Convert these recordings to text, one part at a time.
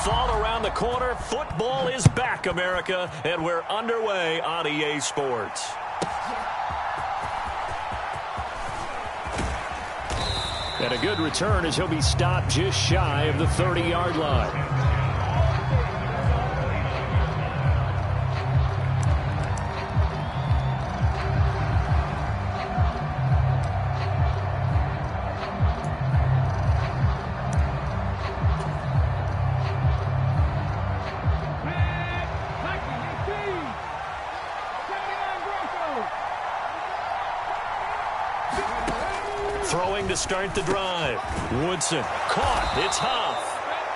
fall around the corner. Football is back, America, and we're underway on EA Sports. And a good return as he'll be stopped just shy of the 30-yard line. Throwing to start the drive. Woodson caught. It's Huff.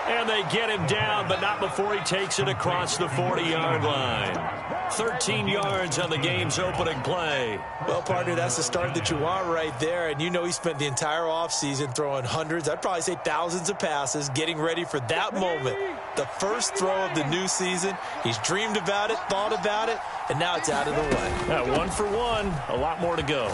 And they get him down, but not before he takes it across the 40-yard line. 13 yards on the game's opening play. Well, partner, that's the start that you want right there. And you know he spent the entire offseason throwing hundreds, I'd probably say thousands of passes, getting ready for that moment. The first throw of the new season. He's dreamed about it, thought about it, and now it's out of the way. 1 for 1. A lot more to go.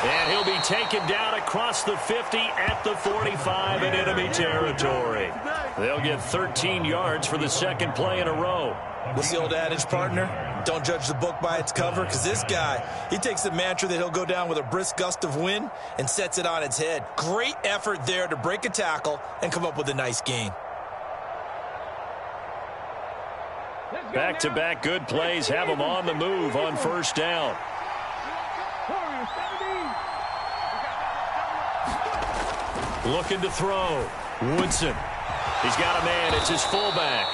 And he'll be taken down across the 50 at the 45 in enemy territory. They'll get 13 yards for the second play in a row. What's the old adage, partner? Don't judge the book by its cover, because this guy, he takes the mantra that he'll go down with a brisk gust of wind and sets it on its head. Great effort there to break a tackle and come up with a nice gain. Back-to-back good plays have him on the move on first down. Looking to throw. Woodson. He's got a man. It's his fullback.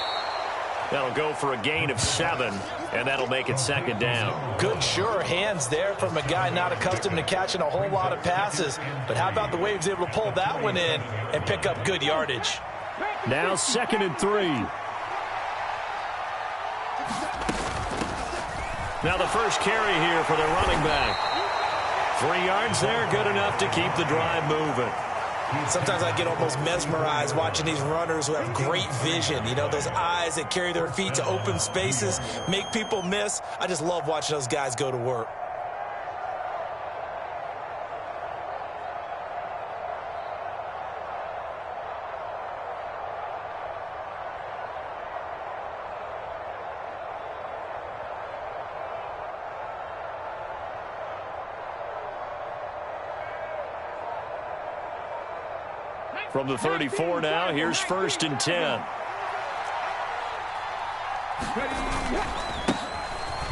That'll go for a gain of 7, and that'll make it second down. Good, sure hands there from a guy not accustomed to catching a whole lot of passes. But how about the way he was able to pull that one in and pick up good yardage? Now 2nd and 3. Now the first carry here for the running back. 3 yards there, good enough to keep the drive moving. Sometimes I get almost mesmerized watching these runners who have great vision. You know, those eyes that carry their feet to open spaces, make people miss. I just love watching those guys go to work. From the 34 now, here's 1st and 10.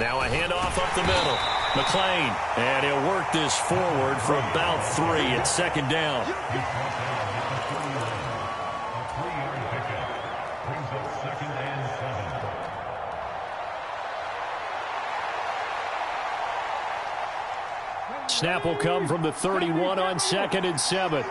Now a handoff up the middle. McLean, and he'll work this forward for about 3 at 2nd down. Snap will come from the 31 on 2nd and 7.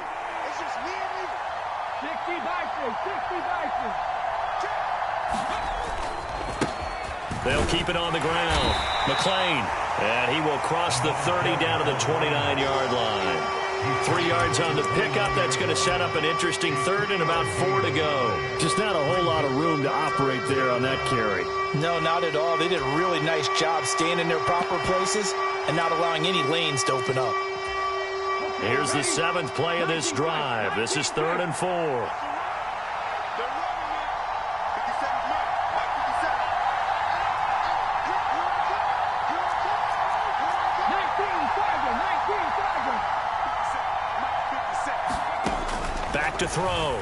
They'll keep it on the ground. McLean, and he will cross the 30 down to the 29-yard line. 3 yards on the pickup. That's going to set up an interesting 3rd and about 4 to go. Just not a whole lot of room to operate there on that carry. No, not at all. They did a really nice job staying in their proper places and not allowing any lanes to open up. Here's the 7th play of this drive. This is 3rd and 4. To throw.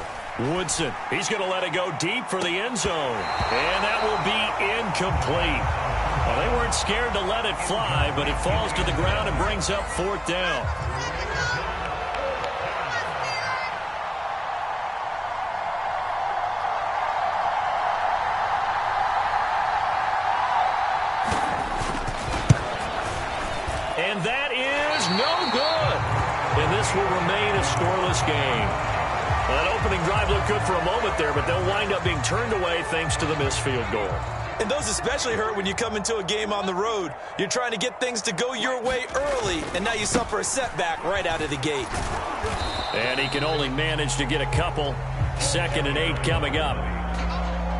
Woodson. He's going to let it go deep for the end zone. And that will be incomplete. Well, they weren't scared to let it fly, but it falls to the ground and brings up 4th down. And that is no good. And this will remain a scoreless game. Well, that opening drive looked good for a moment there, but they'll wind up being turned away thanks to the missed field goal. And those especially hurt when you come into a game on the road. You're trying to get things to go your way early, and now you suffer a setback right out of the gate. And he can only manage to get a couple. 2nd and 8 coming up.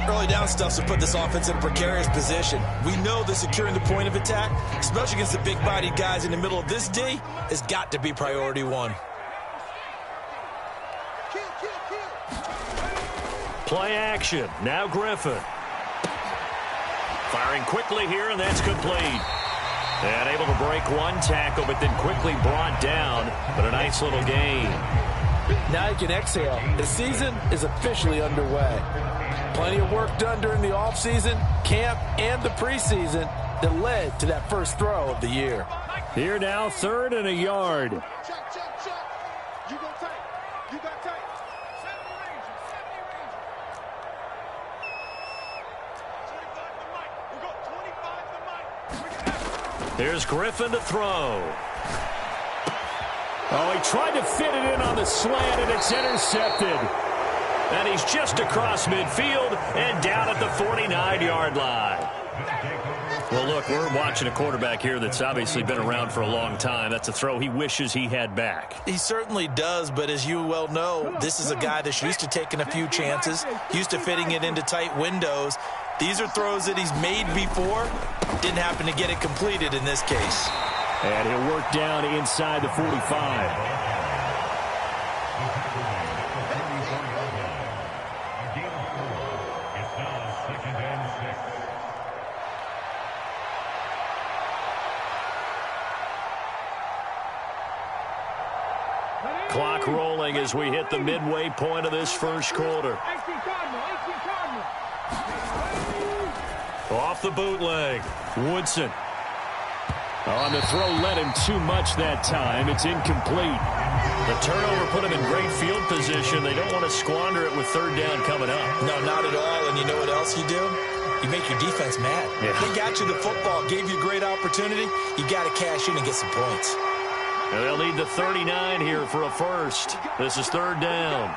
Early down stuff's to put this offense in a precarious position. We know that securing the point of attack, especially against the big-bodied guys in the middle of this D, has got to be priority 1. Play action. Now Griffin. Firing quickly here, and that's complete. And able to break one tackle, but then quickly brought down. But a nice little gain. Now you can exhale. The season is officially underway. Plenty of work done during the offseason, camp, and the preseason that led to that first throw of the year. Here now, 3rd and a yard. Check, check, check. You go tight. You got tight. Here's Griffin to throw. Oh, he tried to fit it in on the slant, and it's intercepted. And he's just across midfield and down at the 49-yard line. Well, look, we're watching a quarterback here that's obviously been around for a long time. That's a throw he wishes he had back. He certainly does, but as you well know, this is a guy that's used to taking a few chances, used to fitting it into tight windows. These are throws that he's made before. Didn't happen to get it completed in this case. And he'll work down inside the 45. Clock rolling as we hit the midway point of this first quarter. Off the bootleg, Woodson. On the throw, led him too much that time. It's incomplete. The turnover put him in great field position. They don't want to squander it with 3rd down coming up. No, not at all. And you know what else you do? You make your defense mad. Yeah. They got you the football, gave you a great opportunity. You got to cash in and get some points. And they'll need the 39 here for a first. This is 3rd down.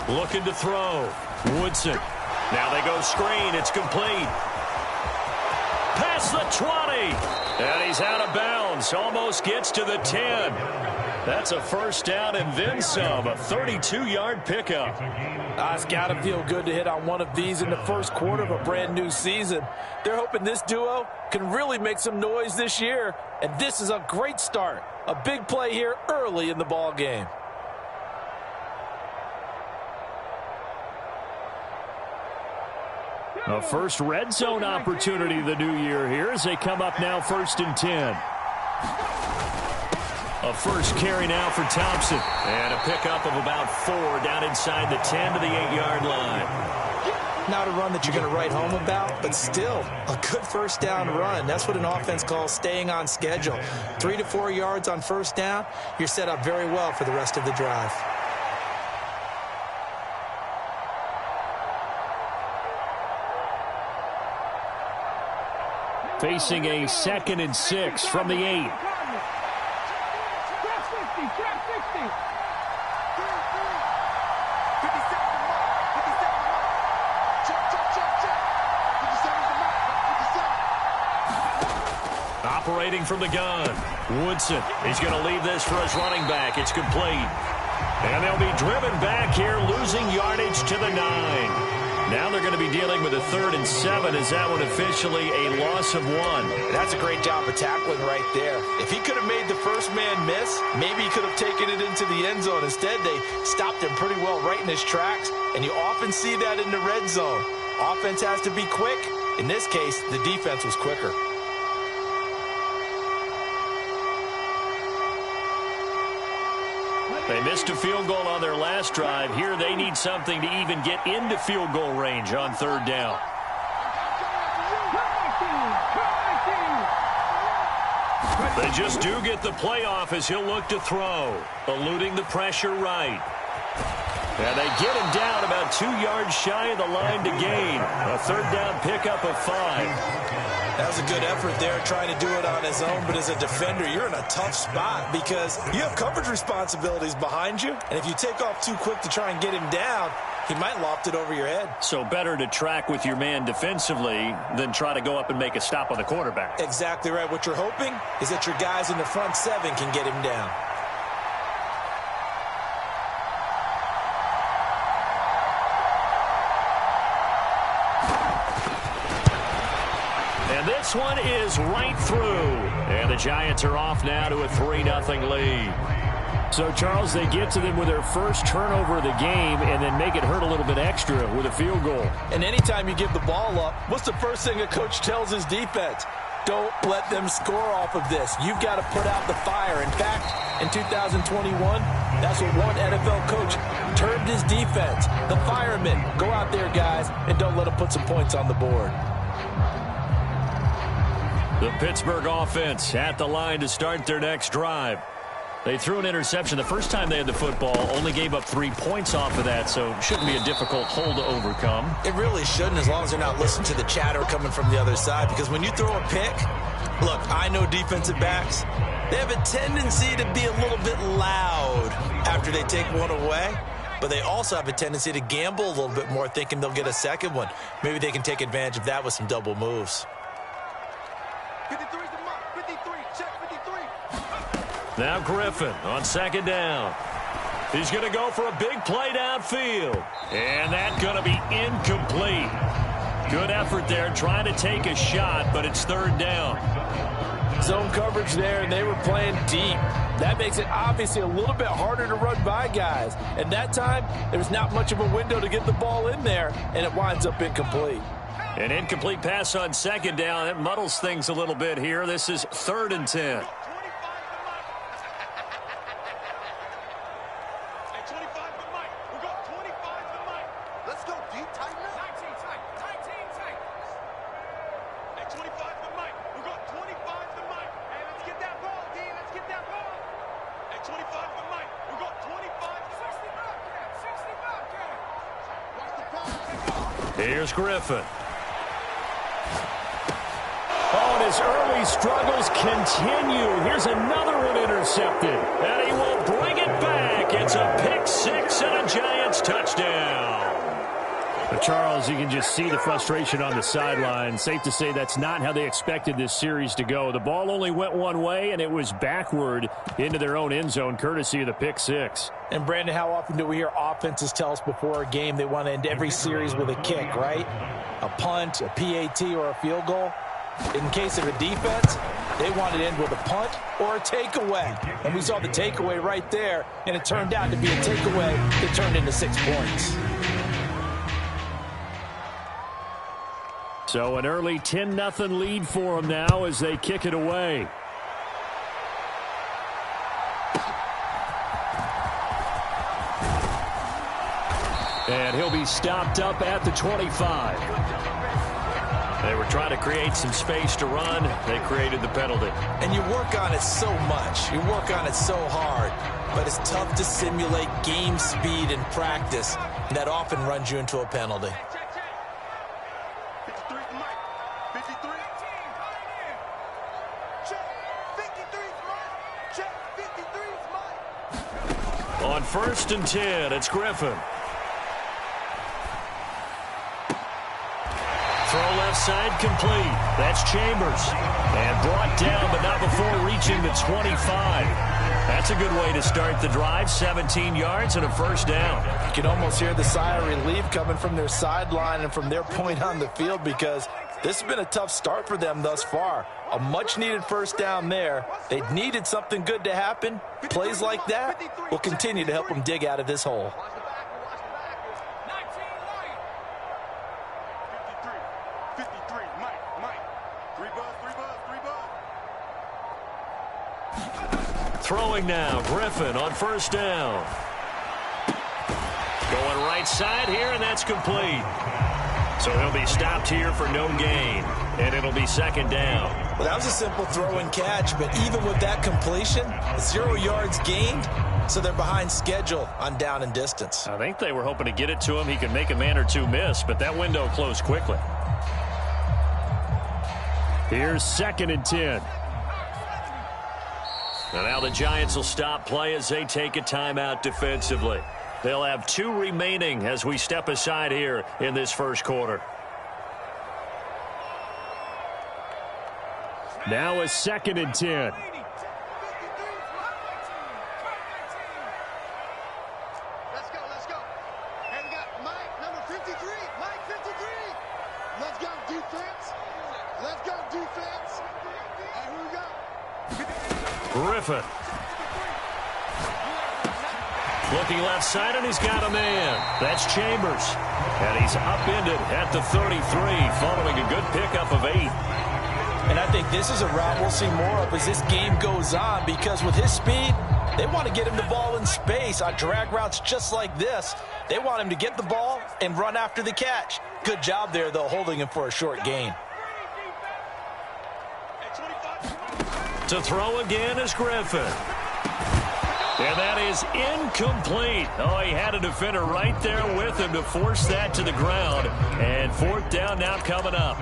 Looking to throw. Woodson. Now they go screen. It's complete. Past the 20. And he's out of bounds. Almost gets to the 10. That's a first down and then some. A 32-yard pickup. It's got to feel good to hit on one of these in the first quarter of a brand new season. They're hoping this duo can really make some noise this year. And this is a great start. A big play here early in the ball game. A first red zone opportunity the new year here as they come up now 1st and 10. A first carry now for Thompson. And a pickup of about 4 down inside the 10 to the 8-yard line. Not a run that you're going to write home about, but still a good first down run. That's what an offense calls staying on schedule. 3 to 4 yards on first down, you're set up very well for the rest of the drive. Facing a 2nd and 6 from the 8. Operating from the gun. Woodson. He's going to leave this for his running back. It's complete. And they'll be driven back here, losing yardage to the 9. Now they're going to be dealing with a 3rd and 7. Is that one officially a loss of 1? That's a great job of tackling right there. If he could have made the first man miss, maybe he could have taken it into the end zone. Instead, they stopped him pretty well right in his tracks, and you often see that in the red zone. Offense has to be quick. In this case, the defense was quicker. They missed a field goal on their last drive. Here they need something to even get into field goal range on 3rd down. They just do get the playoff as he'll look to throw. Eluding the pressure right. And they get him down about 2 yards shy of the line to gain. A 3rd down pickup of 5. That was a good effort there, trying to do it on his own. But as a defender, you're in a tough spot because you have coverage responsibilities behind you. And if you take off too quick to try and get him down, he might loft it over your head. So better to track with your man defensively than try to go up and make a stop on the quarterback. Exactly right. What you're hoping is that your guys in the front 7 can get him down. And this one is right through. And the Giants are off now to a 3-0 lead. So, Charles, they get to them with their first turnover of the game and then make it hurt a little bit extra with a field goal. And anytime you give the ball up, what's the first thing a coach tells his defense? Don't let them score off of this. You've got to put out the fire. In fact, in 2021, that's what one NFL coach termed his defense. The firemen. Go out there, guys, and don't let them put some points on the board. The Pittsburgh offense at the line to start their next drive. They threw an interception the first time they had the football, only gave up 3 points off of that, so shouldn't be a difficult hole to overcome. It really shouldn't, as long as they're not listening to the chatter coming from the other side, because when you throw a pick, look, I know defensive backs, they have a tendency to be a little bit loud after they take one away, but they also have a tendency to gamble a little bit more, thinking they'll get a second one. Maybe they can take advantage of that with some double moves. 53 is the mark. 53. Check 53. Now Griffin on second down. He's going to go for a big play downfield. And that's going to be incomplete. Good effort there trying to take a shot, but it's third down. Zone coverage there, and they were playing deep. That makes it obviously a little bit harder to run by guys. And that time, there's not much of a window to get the ball in there, and it winds up incomplete. An incomplete pass on second down. It muddles things a little bit here. This is 3rd and 10. Here's Griffin. Oh, and his early struggles continue. Here's another one intercepted. And he will bring it back. It's a pick six and a Giants touchdown. Charles, you can just see the frustration on the sideline. Safe to say that's not how they expected this series to go. The ball only went one way, and it was backward into their own end zone, courtesy of the pick six. And, Brandon, how often do we hear offenses tell us before a game they want to end every series with a kick, right? A punt, a PAT, or a field goal? In case of a defense, they want to end with a punt or a takeaway. And we saw the takeaway right there, and it turned out to be a takeaway that turned into 6 points. So an early 10-0 lead for them now as they kick it away. And he'll be stopped up at the 25. They were trying to create some space to run. They created the penalty. And you work on it so much. You work on it so hard. But it's tough to simulate game speed in practice. And that often runs you into a penalty. On 1st and 10, it's Griffin. Throw left side complete. That's Chambers. And brought down, but not before reaching the 25. That's a good way to start the drive. 17 yards and a first down. You can almost hear the sigh of relief coming from their sideline and from their point on the field, because this has been a tough start for them thus far. A much-needed first down there. They needed something good to happen. Plays like that will continue to help them dig out of this hole. Throwing now, Griffin on 1st down. Going right side here, and that's complete. So he'll be stopped here for no gain, and it'll be 2nd down. Well, that was a simple throw and catch, but even with that completion, 0 yards gained, so they're behind schedule on down and distance. I think they were hoping to get it to him. He could make a man or two miss, but that window closed quickly. Here's 2nd and 10. And now the Giants will stop play as they take a timeout defensively. They'll have 2 remaining as we step aside here in this first quarter. Now a 2nd and 10. Let's go. And we got Mike, number 53. Mike, 53. Let's go, defense. And who we got? Griffin. Looking left side, and he's got a man. That's Chambers. And he's upended at the 33 following a good pickup of 8. And I think this is a route we'll see more of as this game goes on, because with his speed, they want to get him the ball in space on drag routes just like this. They want him to get the ball and run after the catch. Good job there, though, holding him for a short gain. To throw again is Griffin. And that is incomplete. Oh, he had a defender right there with him to force that to the ground. And 4th down now coming up.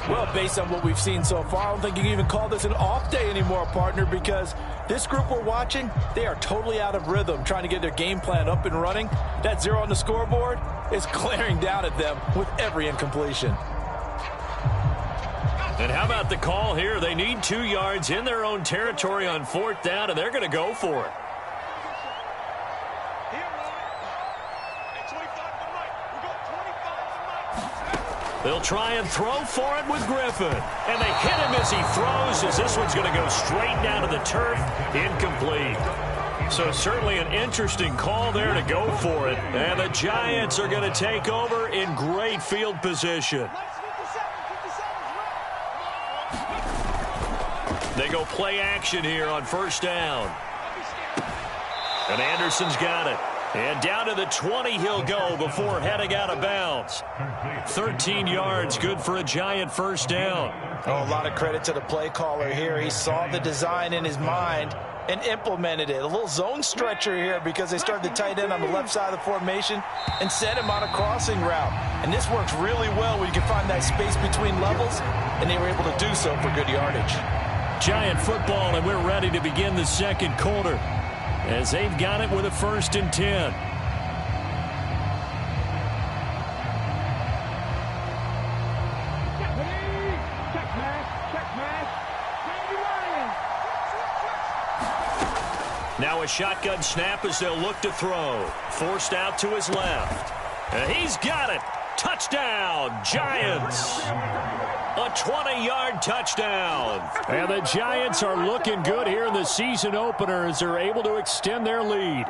Well, based on what we've seen so far, I don't think you can even call this an off day anymore, partner, because this group we're watching, they are totally out of rhythm, trying to get their game plan up and running. That 0 on the scoreboard is glaring down at them with every incompletion. And how about the call here? They need 2 yards in their own territory on 4th down, and they're going to go for it. They'll try and throw for it with Griffin. And they hit him as he throws, as this one's going to go straight down to the turf. Incomplete. So certainly an interesting call there to go for it. And the Giants are going to take over in great field position. They go play action here on 1st down. And Anderson's got it. And down to the 20 he'll go before heading out of bounds. 13 yards, good for a Giant 1st down. Oh, a lot of credit to the play caller here. He saw the design in his mind and implemented it. A little zone stretcher here because they started the tight end on the left side of the formation and sent him on a crossing route. And this works really well when you can find that space between levels, and they were able to do so for good yardage. Giant football, and we're ready to begin the 2nd quarter, as they've got it with a 1st and 10. Now a shotgun snap as they'll look to throw. Forced out to his left. And he's got it. Touchdown, Giants. A 20-yard touchdown. And the Giants are looking good here in the season opener as they're able to extend their lead.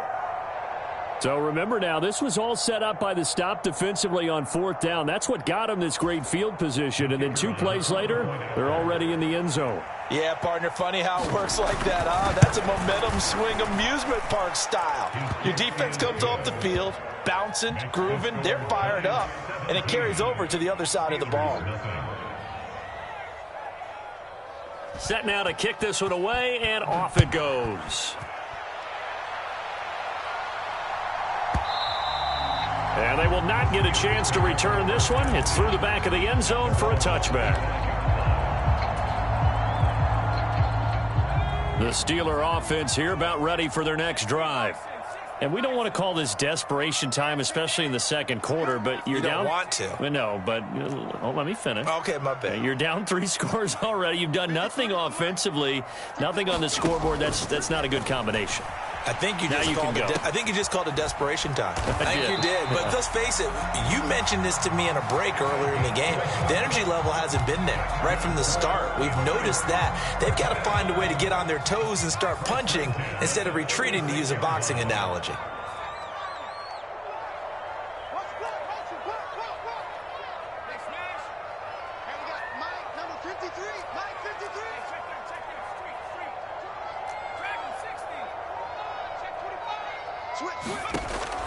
So remember now, this was all set up by the stop defensively on 4th down. That's what got them this great field position. And then 2 plays later, they're already in the end zone. Yeah, partner, funny how it works like that, huh? That's a momentum swing amusement park style. Your defense comes off the field, bouncing, grooving, they're fired up, and it carries over to the other side of the ball. Set now to kick this one away, and off it goes. And they will not get a chance to return this one. It's through the back of the end zone for a touchback. The Steeler offense here about ready for their next drive. And we don't want to call this desperation time, especially in the 2nd quarter, but you're down. You don't want to. Well, no, but let me finish. Okay, my bad. You're down 3 scores already. You've done nothing offensively, nothing on the scoreboard. That's not a good combination. I think you just called it desperation time. I think you did. But let's face it, you mentioned this to me in a break earlier in the game. The energy level hasn't been there right from the start. We've noticed that. They've got to find a way to get on their toes and start punching instead of retreating, to use a boxing analogy.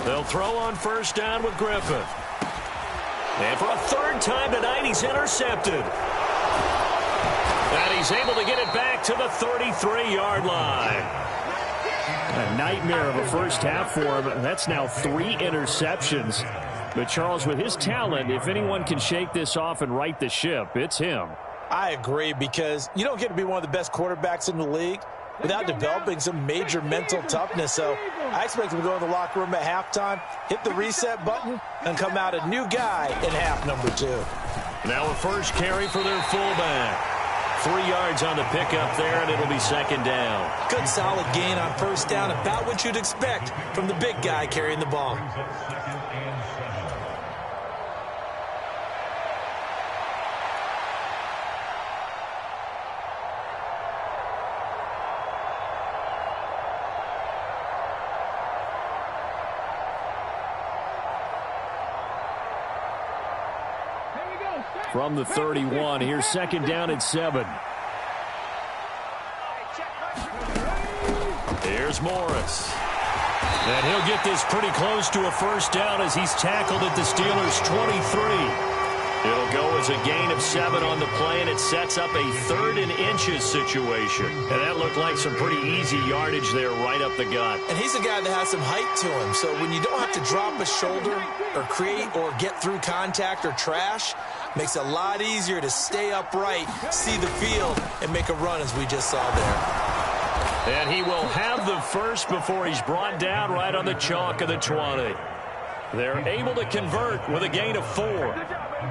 They'll throw on 1st down with Griffin. And for a 3rd time tonight, he's intercepted. And he's able to get it back to the 33-yard line. A nightmare of a first half for him. That's now 3 interceptions. But Charles, with his talent, if anyone can shake this off and right the ship, it's him. I agree, because you don't get to be one of the best quarterbacks in the league without developing some major mental toughness. So I expect him to go in the locker room at halftime, hit the reset button, and come out a new guy in half number 2. Now a first carry for their fullback. 3 yards on the pickup there, and it'll be 2nd down. Good solid gain on 1st down, about what you'd expect from the big guy carrying the ball. from the 31. Here's second down and 7. Here's Morris. And he'll get this pretty close to a first down as he's tackled at the Steelers' 23. It'll go as a gain of 7 on the play, and it sets up a 3rd and inches situation. And that looked like some pretty easy yardage there right up the gut. And he's a guy that has some height to him, so when you don't have to drop a shoulder or create or get through contact or trash, makes it a lot easier to stay upright, see the field, and make a run as we just saw there. And he will have the first before he's brought down right on the chalk of the 20. They're able to convert with a gain of 4.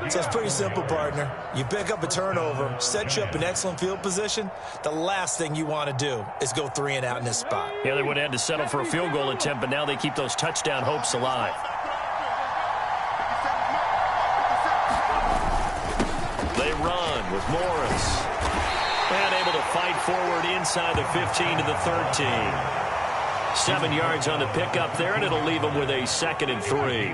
So it's pretty simple, partner. You pick up a turnover, set you up in excellent field position. The last thing you want to do is go 3 and out in this spot. Yeah, they would have had to settle for a field goal attempt, but now they keep those touchdown hopes alive. They run with Morris. And able to fight forward inside the 15 to the 13. 7 yards on the pickup there, and it'll leave them with a 2nd and 3.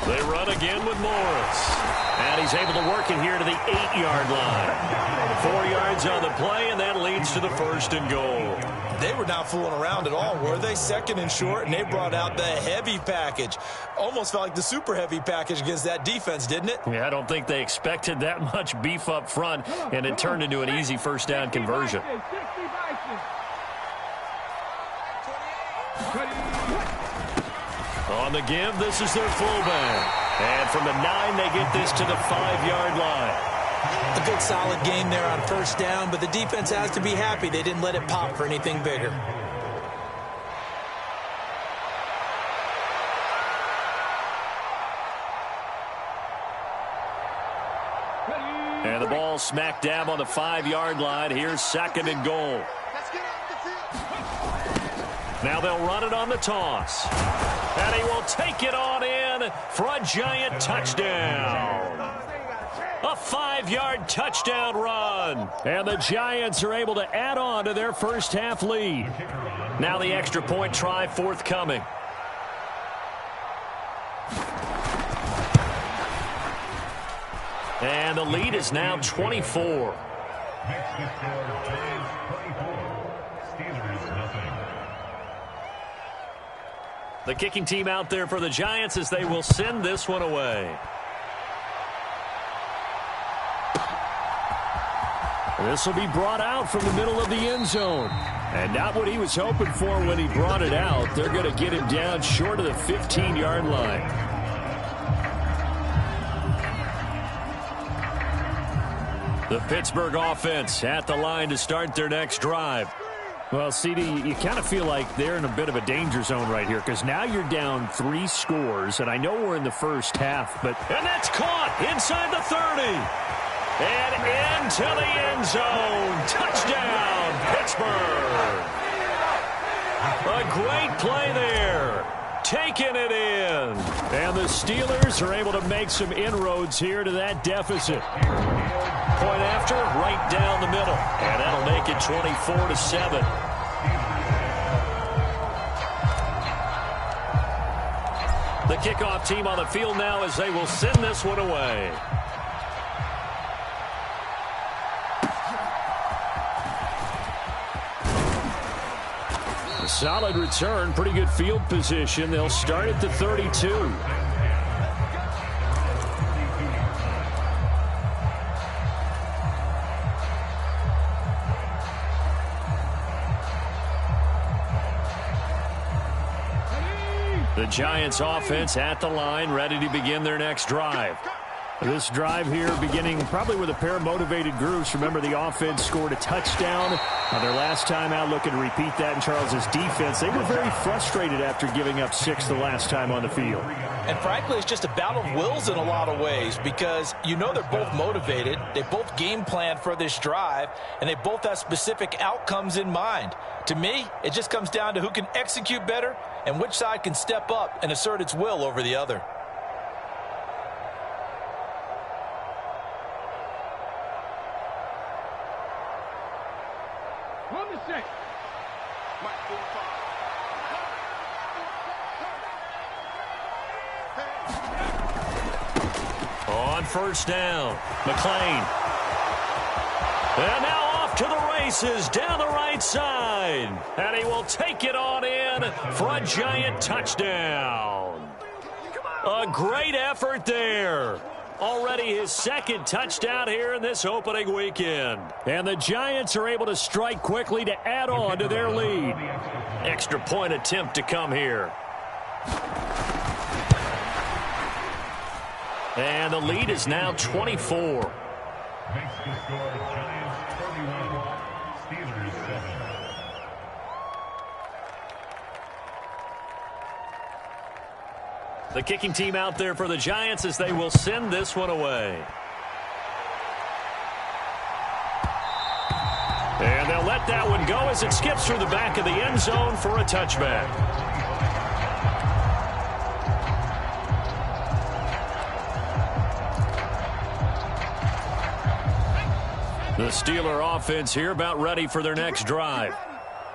They run again with Morris. And he's able to work it here to the 8-yard line. 4 yards on the play, and that leads to the 1st and goal. They were not fooling around at all, were they? 2nd and short, and they brought out the heavy package. Almost felt like the super heavy package against that defense, didn't it? Yeah, I don't think they expected that much beef up front, and it turned into an easy first down conversion. On the give, this is their fullback. And from the 9, they get this to the 5-yard line. A good solid game there on first down, but the defense has to be happy they didn't let it pop for anything bigger. And the ball smack dab on the 5-yard line. Here's 2nd and goal. Now they'll run it on the toss. And he will take it on in for a giant touchdown. A 5-yard touchdown run. And the Giants are able to add on to their first half lead. Now the extra point try forthcoming. And the lead is now 24. The kicking team out there for the Giants as they will send this one away. This will be brought out from the middle of the end zone. And not what he was hoping for when he brought it out. They're going to get him down short of the 15-yard line. The Pittsburgh offense at the line to start their next drive. Well, CD, you kind of feel like they're in a bit of a danger zone right here because now you're down 3 scores, and I know we're in the first half, but... And that's caught inside the 30. And into the end zone. Touchdown, Pittsburgh. A great play there. Taking it in. And the Steelers are able to make some inroads here to that deficit. Point after, right down the middle. And that'll make it 24-7. The kickoff team on the field now as they will send this one away. A solid return, pretty good field position. They'll start at the 32. The Giants offense at the line, ready to begin their next drive. This drive here beginning probably with a pair of motivated groups. Remember, the offense scored a touchdown on their last time out, looking to repeat that in Charles's defense. They were very frustrated after giving up 6 the last time on the field. And frankly, it's just a battle of wills in a lot of ways because you know they're both motivated. They both game plan for this drive, and they both have specific outcomes in mind. To me, it just comes down to who can execute better and which side can step up and assert its will over the other. On first down, McClain. And now off to the races down the right side. And he will take it on in for a giant touchdown. A great effort there. Already his second touchdown here in this opening weekend. And the Giants are able to strike quickly to add on to their lead. Extra point attempt to come here. And the lead is now 24. The kicking team out there for the Giants as they will send this one away. And they'll let that one go as it skips through the back of the end zone for a touchback. The Steeler offense here about ready for their next drive.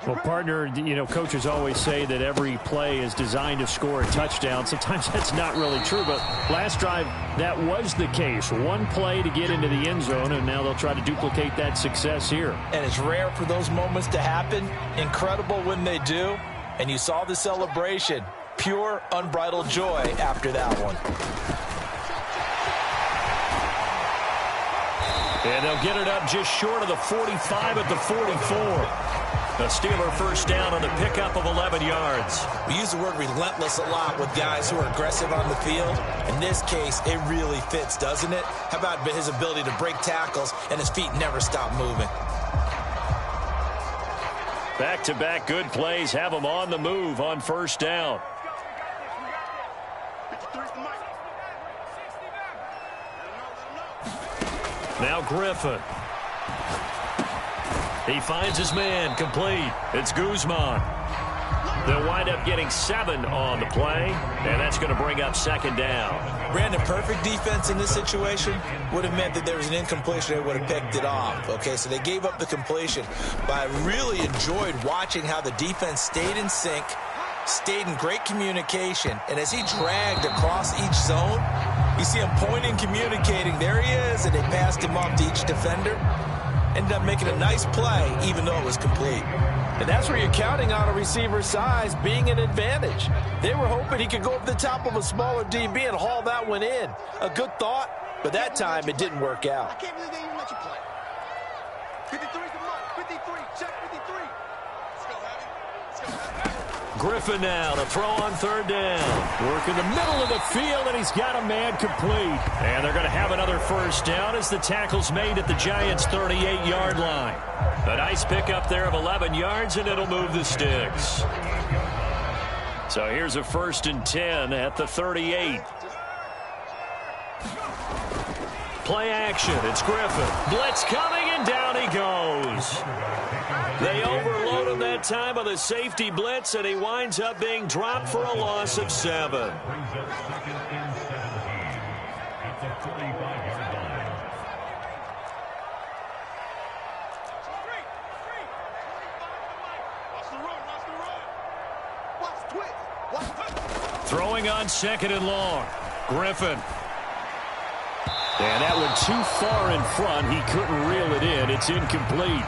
Well, partner, you know, coaches always say that every play is designed to score a touchdown. Sometimes that's not really true, but last drive, that was the case. One play to get into the end zone, and now they'll try to duplicate that success here. And it's rare for those moments to happen. Incredible when they do. And you saw the celebration. Pure, unbridled joy after that one. And they'll get it up just short of the 45 at the 44. The Steeler first down on the pickup of 11 yards. We use the word relentless a lot with guys who are aggressive on the field. In this case, it really fits, doesn't it? How about his ability to break tackles and his feet never stop moving? Back-to-back good plays have him on the move on first down. Now Griffin. He finds his man, complete. It's Guzman. They'll wind up getting 7 on the play, and that's going to bring up second down. Brandon, perfect defense in this situation would have meant that there was an incompletion. They would have picked it off. Okay, so they gave up the completion. But I really enjoyed watching how the defense stayed in sync, stayed in great communication, and as he dragged across each zone, you see him pointing, communicating. There he is, and they passed him off to each defender. Ended up making a nice play, even though it was complete. And that's where you're counting on a receiver's size being an advantage. They were hoping he could go up the top of a smaller DB and haul that one in. A good thought, but that time it didn't work out. I can't believe they even let you play. 53's the mark. 53. Check 53. Let's go, Heavy. Let's go, Heavy. Griffin now to throw on third down. Work in the middle of the field, and he's got a man complete. And they're going to have another first down as the tackle's made at the Giants' 38-yard line. A nice pickup there of 11 yards, and it'll move the sticks. So here's a 1st and 10 at the 38. Play action. It's Griffin. Blitz coming, and down he goes. They overload him that time on the safety blitz, and he winds up being dropped for a loss of 7. Throwing on 2nd and long. Griffin. And that one too far in front. He couldn't reel it in. It's incomplete.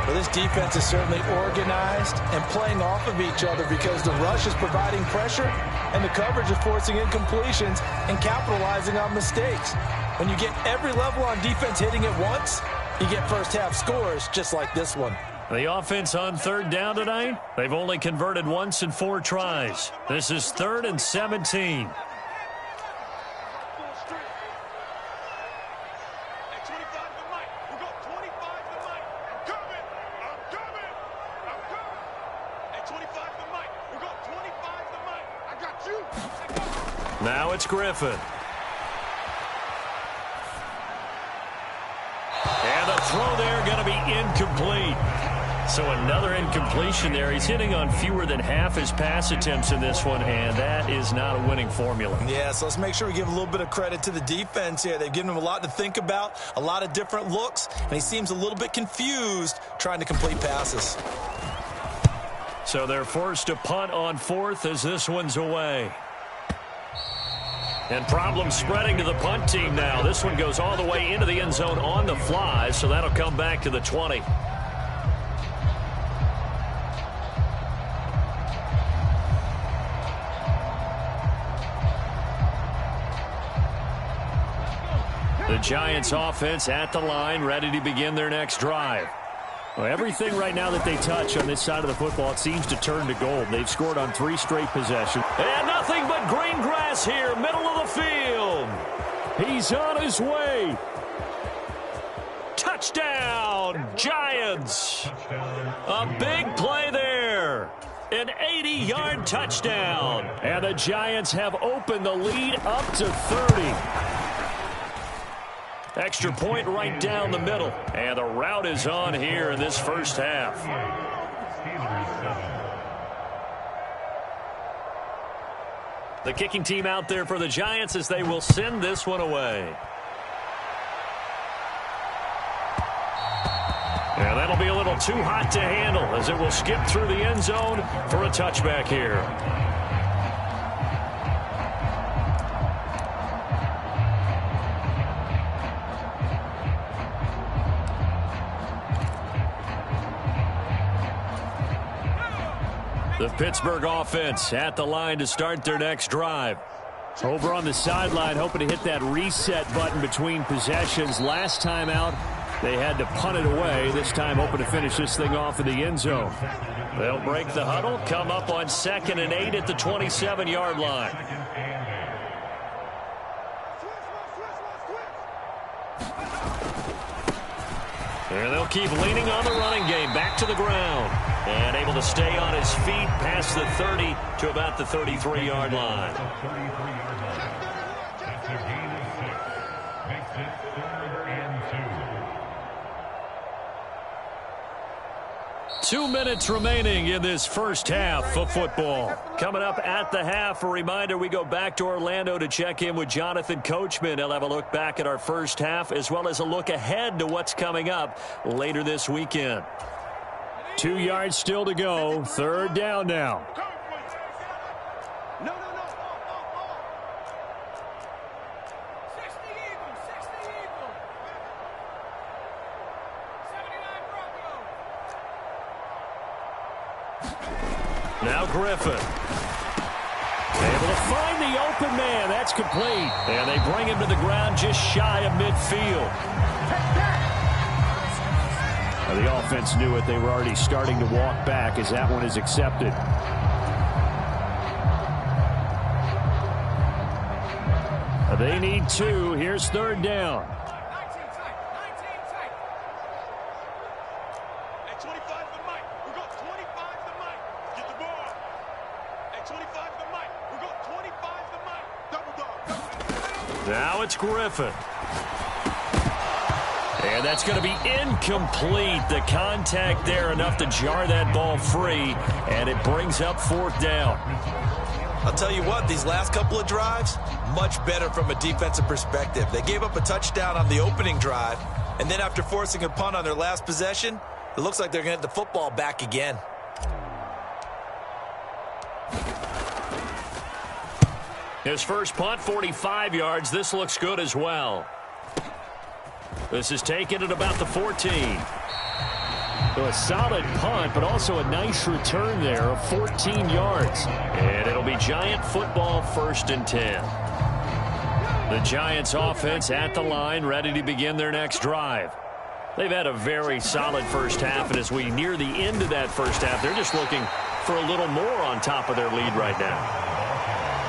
Well, this defense is certainly organized and playing off of each other because the rush is providing pressure and the coverage is forcing incompletions and capitalizing on mistakes. When you get every level on defense hitting it once, you get first-half scores just like this one. The offense on third down tonight, they've only converted once in 4 tries. This is 3rd and 17. Now it's Griffin. And the throw there going to be incomplete. So another incompletion there. He's hitting on fewer than half his pass attempts in this one, and that is not a winning formula. Yeah, so let's make sure we give a little bit of credit to the defense here. They've given him a lot to think about, a lot of different looks, and he seems a little bit confused trying to complete passes. So they're forced to punt on 4th as this one's away. And problems spreading to the punt team now. This one goes all the way into the end zone on the fly, so that'll come back to the 20. The Giants offense at the line, ready to begin their next drive. Well, everything right now that they touch on this side of the football, it seems to turn to gold. They've scored on 3 straight possessions. And nothing but green grass here, middle of the field. He's on his way. Touchdown, Giants. A big play there. An 80-yard touchdown. And the Giants have opened the lead up to 30. Extra point right down the middle. And the route is on here in this first half. The kicking team out there for the Giants as they will send this one away. And that'll be a little too hot to handle as it will skip through the end zone for a touchback here. The Pittsburgh offense at the line to start their next drive. Over on the sideline, hoping to hit that reset button between possessions. Last time out, they had to punt it away. This time, hoping to finish this thing off in the end zone. They'll break the huddle, come up on 2nd and 8 at the 27-yard line. And they'll keep leaning on the running game. Back to the ground. And able to stay on his feet past the 30 to about the 33-yard line. 2 minutes remaining in this first half of football. Coming up at the half, a reminder, we go back to Orlando to check in with Jonathan Coachman. He'll have a look back at our first half as well as a look ahead to what's coming up later this weekend. 2 yards still to go. 3rd down now. Now Griffin. Able to find the open man. That's complete. And they bring him to the ground just shy of midfield. The offense knew it. They were already starting to walk back as that one is accepted. They need 2. Here's 3rd down. Now it's Griffin. And that's going to be incomplete. The contact there enough to jar that ball free, and it brings up 4th down. I'll tell you what, these last couple of drives, much better from a defensive perspective. They gave up a touchdown on the opening drive, and then after forcing a punt on their last possession, it looks like they're going to get the football back again. His first punt, 45 yards. This looks good as well. This is taken at about the 14. So a solid punt, but also a nice return there of 14 yards. And it'll be Giant football, 1st and 10. The Giants offense at the line, ready to begin their next drive. They've had a very solid first half, and as we near the end of that first half, they're just looking for a little more on top of their lead right now.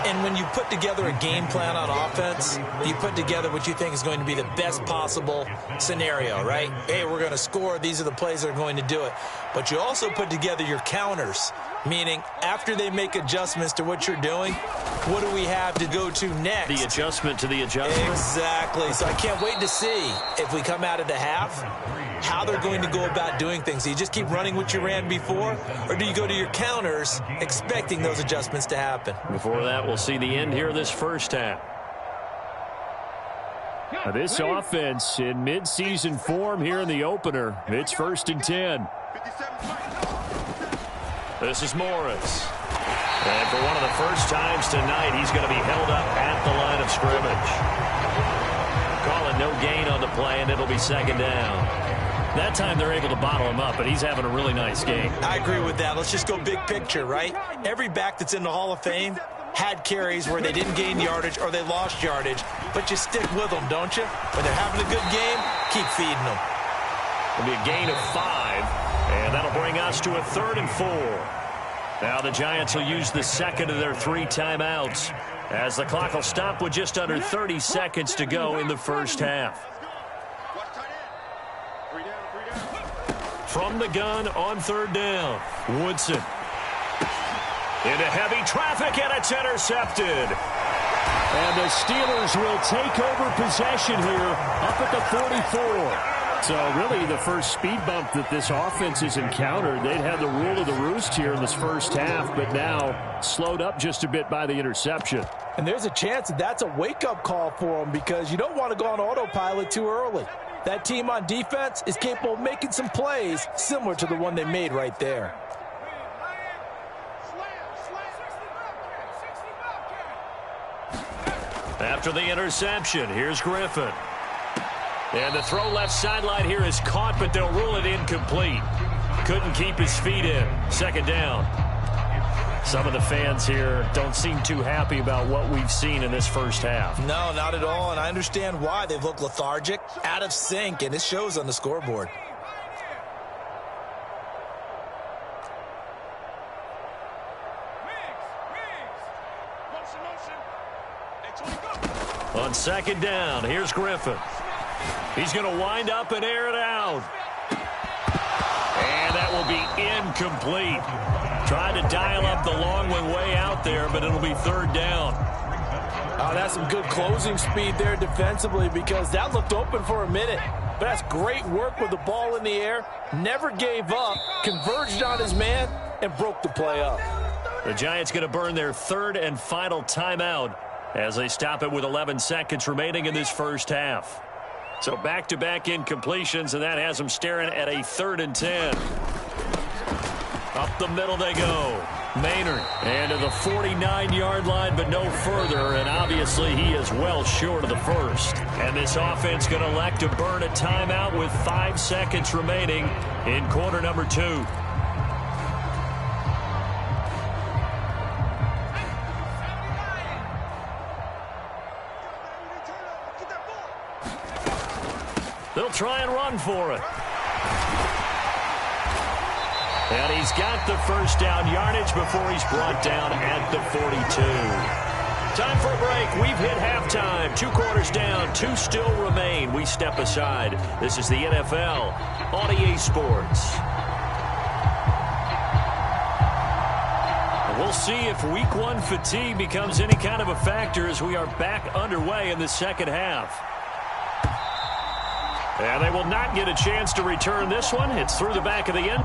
And when you put together a game plan on offense, you put together what you think is going to be the best possible scenario, right? Hey, we're going to score. These are the plays that are going to do it. But you also put together your counters, meaning after they make adjustments to what you're doing, what do we have to go to next? The adjustment to the adjustment. Exactly. So I can't wait to see if we come out of the half, how they're going to go about doing things. Do you just keep running what you ran before, or do you go to your counters expecting those adjustments to happen? Before that, we'll see the end here of this first half. Now this offense in midseason form here in the opener. It's 1st and 10. This is Morris. And for one of the first times tonight, he's going to be held up at the line of scrimmage. Calling no gain on the play, and it'll be second down. That time they're able to bottle him up, but he's having a really nice game. I agree with that. Let's just go big picture, right? Every back that's in the Hall of Fame had carries where they didn't gain yardage or they lost yardage, but you stick with them, don't you? When they're having a good game, keep feeding them. It'll be a gain of 5, and that'll bring us to a 3rd and 4. Now the Giants will use the second of their 3 timeouts as the clock will stop with just under 30 seconds to go in the first half. From the gun on 3rd down, Woodson. Into heavy traffic, and it's intercepted. And the Steelers will take over possession here up at the 44. So really the first speed bump that this offense has encountered. They'd had the rule of the roost here in this first half, but now slowed up just a bit by the interception. And there's a chance that that's a wake-up call for them because you don't want to go on autopilot too early. That team on defense is capable of making some plays similar to the one they made right there. After the interception, here's Griffin. And the throw left sideline here is caught, but they'll rule it incomplete. Couldn't keep his feet in. Second down. Some of the fans here don't seem too happy about what we've seen in this first half. No, not at all, and I understand why. They've looked lethargic, out of sync, and it shows on the scoreboard. On second down, here's Griffin. He's going to wind up and air it out. And that will be incomplete. Tried to dial up the long one way out there, but it'll be 3rd down. Oh, that's some good closing speed there defensively because that looked open for a minute. But that's great work with the ball in the air. Never gave up, converged on his man, and broke the play up. The Giants going to burn their 3rd and final timeout as they stop it with 11 seconds remaining in this first half. So back-to-back incompletions, and that has them staring at a 3rd and 10. Up the middle they go. Maynard, and to the 49-yard line, but no further, and obviously he is well short of the first. And this offense going to elect to burn a timeout with 5 seconds remaining in quarter number 2. They'll try and run for it. And he's got the first down yardage before he's brought down at the 42. Time for a break. We've hit halftime. 2 quarters down. 2 still remain. We step aside. This is the NFL on EA Sports. And we'll see if week 1 fatigue becomes any kind of a factor as we are back underway in the second half. And they will not get a chance to return this one. It's through the back of the end.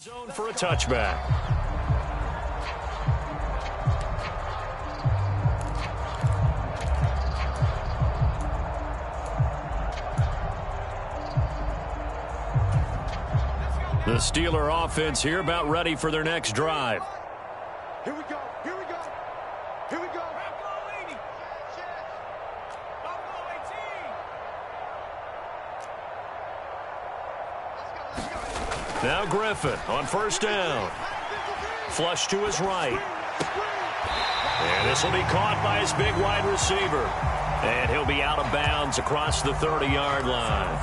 Zone for a touchback. The Steeler offense here about ready for their next drive. Here we go. Here we go. Here we go. Now Griffin on first down. Flush to his right. And this will be caught by his big wide receiver. And he'll be out of bounds across the 30-yard line.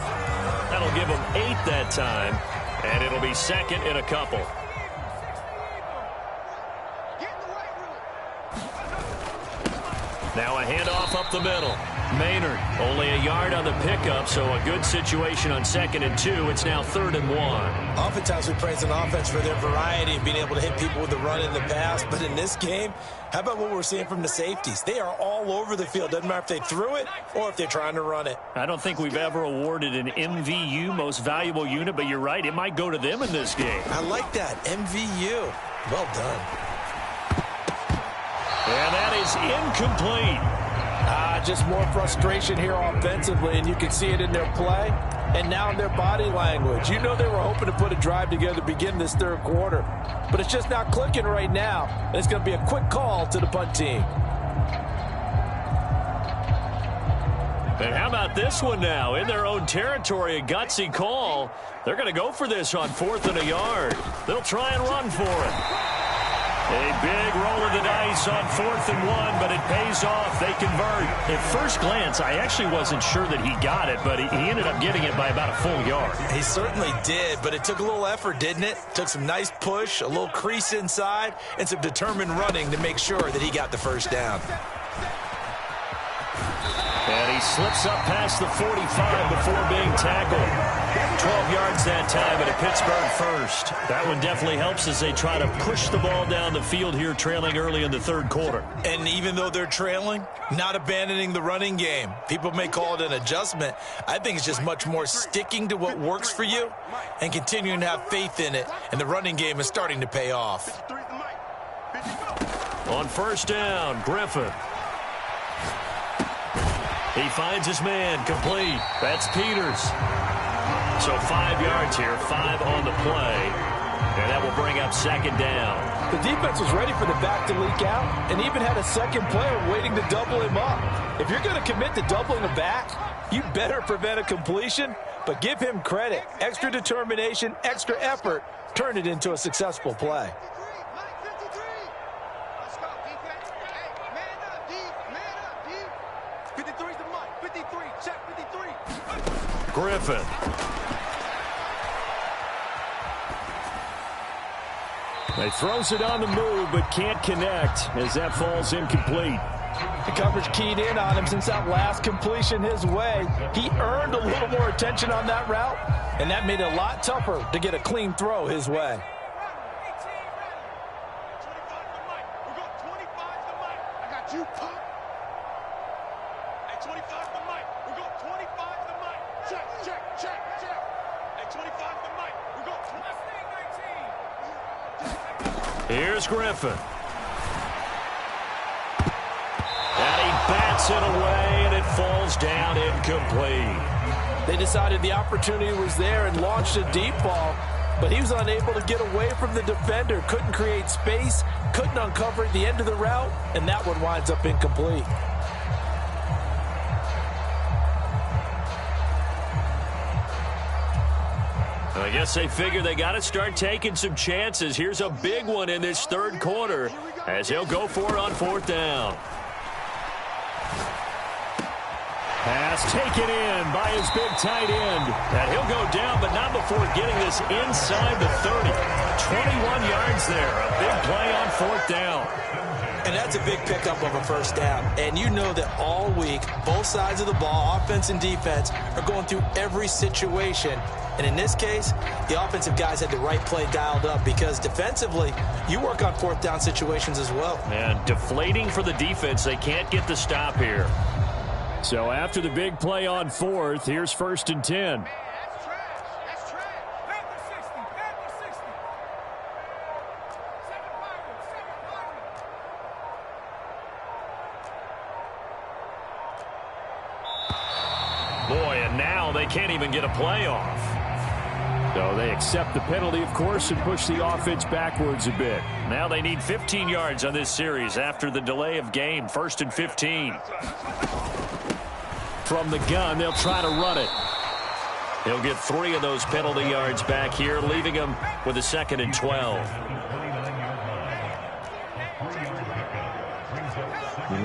That'll give him 8 that time. And it'll be second and a couple. Now a handoff up the middle. Maynard only a yard on the pickup, so a good situation on 2nd and 2. It's now 3rd and 1. Oftentimes we praise an offense for their variety and being able to hit people with the run in the pass. But in this game, how about what we're seeing from the safeties? They are all over the field. Doesn't matter if they threw it or if they're trying to run it. I don't think we've ever awarded an MVU, most valuable unit, but you're right. It might go to them in this game. I like that. MVU. Well done. And that is incomplete. Just more frustration here offensively, and you can see it in their play and now in their body language. You know they were hoping to put a drive together to begin this third quarter, but it's just not clicking right now, and it's going to be a quick call to the punt team. And how about this one now? In their own territory, a gutsy call. They're going to go for this on 4th and a yard. They'll try and run for it. A big roll of the dice on 4th and 1, but it pays off. They convert. At first glance, I actually wasn't sure that he got it, but he ended up getting it by about a full yard. He certainly did, but it took a little effort, didn't it? Took some nice push, a little crease inside, and some determined running to make sure that he got the first down. And he slips up past the 45 before being tackled. 12 yards that time, and a Pittsburgh first. That one definitely helps as they try to push the ball down the field here, trailing early in the third quarter. And even though they're trailing, not abandoning the running game. People may call it an adjustment. I think it's just much more sticking to what works for you and continuing to have faith in it. And the running game is starting to pay off. On first down, Griffin. He finds his man, complete. That's Peters. So 5 yards here, 5 on the play. And that will bring up 2nd down. The defense was ready for the back to leak out and even had a second player waiting to double him up. If you're going to commit to doubling a back, you better prevent a completion, but give him credit. Extra determination, extra effort, turn it into a successful play. Griffin. He throws it on the move, but can't connect as that falls incomplete. The coverage keyed in on him since that last completion his way. He earned a little more attention on that route, and that made it a lot tougher to get a clean throw his way. Here's Griffin. And he bats it away, and it falls down incomplete. They decided the opportunity was there and launched a deep ball, but he was unable to get away from the defender, couldn't create space, couldn't uncover at the end of the route, and that one winds up incomplete. I guess they figure they got to start taking some chances. Here's a big one in this third quarter as he'll go for it on 4th down. Pass taken in by his big tight end. And he'll go down, but not before getting this inside the 30. 21 yards there. A big play on 4th down. And that's a big pickup of a first down. And you know that all week, both sides of the ball, offense and defense, are going through every situation. And in this case, the offensive guys had the right play dialed up because defensively, you work on 4th down situations as well. And deflating for the defense. They can't get the stop here. So after the big play on 4th, here's 1st and 10. now they can't even get a play off. So they accept the penalty, of course, and push the offense backwards a bit. Now they need 15 yards on this series after the delay of game. 1st and 15. From the gun, they'll try to run it. He'll get 3 of those penalty yards back here, leaving him with a 2nd and 12.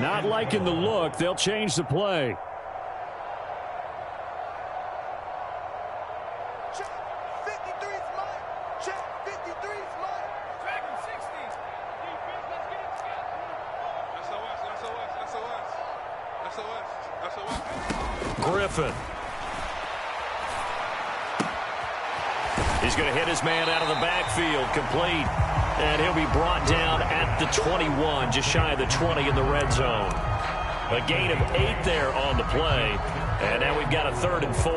Not liking the look. They'll change the play. Griffin. He's going to hit his man out of the backfield, complete. And he'll be brought down at the 21, just shy of the 20 in the red zone. A gain of 8 there on the play. And now we've got a 3rd and 4.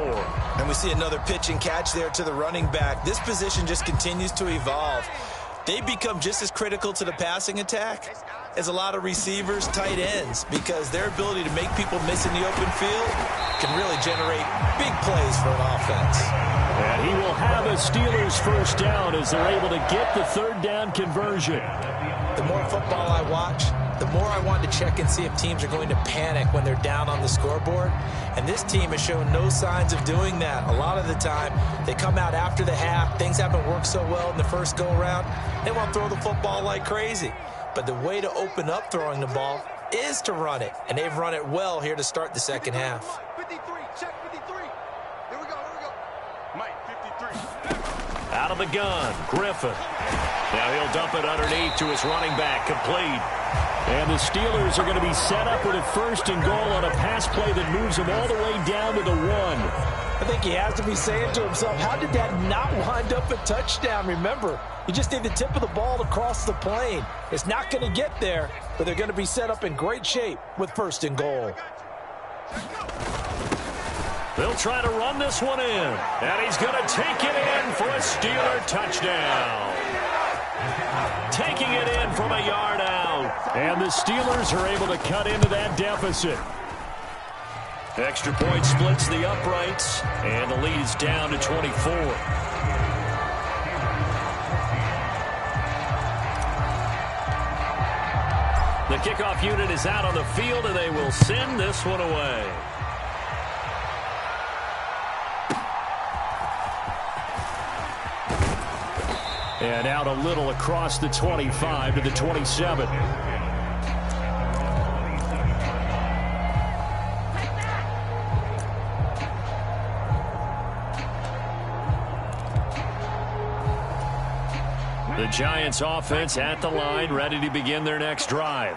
And we see another pitch and catch there to the running back. This position just continues to evolve. They become just as critical to the passing attack as a lot of receivers, tight ends, because their ability to make people miss in the open field can really generate big plays for an offense. And he will have a Steelers first down as they're able to get the 3rd down conversion. The more football I watch, the more I want to check and see if teams are going to panic when they're down on the scoreboard. And this team has shown no signs of doing that. A lot of the time, they come out after the half. Things haven't worked so well in the first go-around. They want to throw the football like crazy. But the way to open up throwing the ball is to run it. And they've run it well here to start the second half. 53, check 53. Here we go. Mike, 53. Out of the gun, Griffin. Now he'll dump it underneath to his running back, complete. And the Steelers are going to be set up with a 1st and goal on a pass play that moves them all the way down to the 1. I think he has to be saying to himself, how did that not wind up a touchdown? Remember, you just need the tip of the ball to cross the plane. It's not going to get there, but they're going to be set up in great shape with 1st and goal. They'll try to run this one in. And he's going to take it in for a Steeler touchdown. Taking it in from a yard out. And the Steelers are able to cut into that deficit. Extra point splits the uprights, and the lead is down to 24. The kickoff unit is out on the field, and they will send this one away. And out a little across the 25 to the 27. The Giants offense at the line, ready to begin their next drive.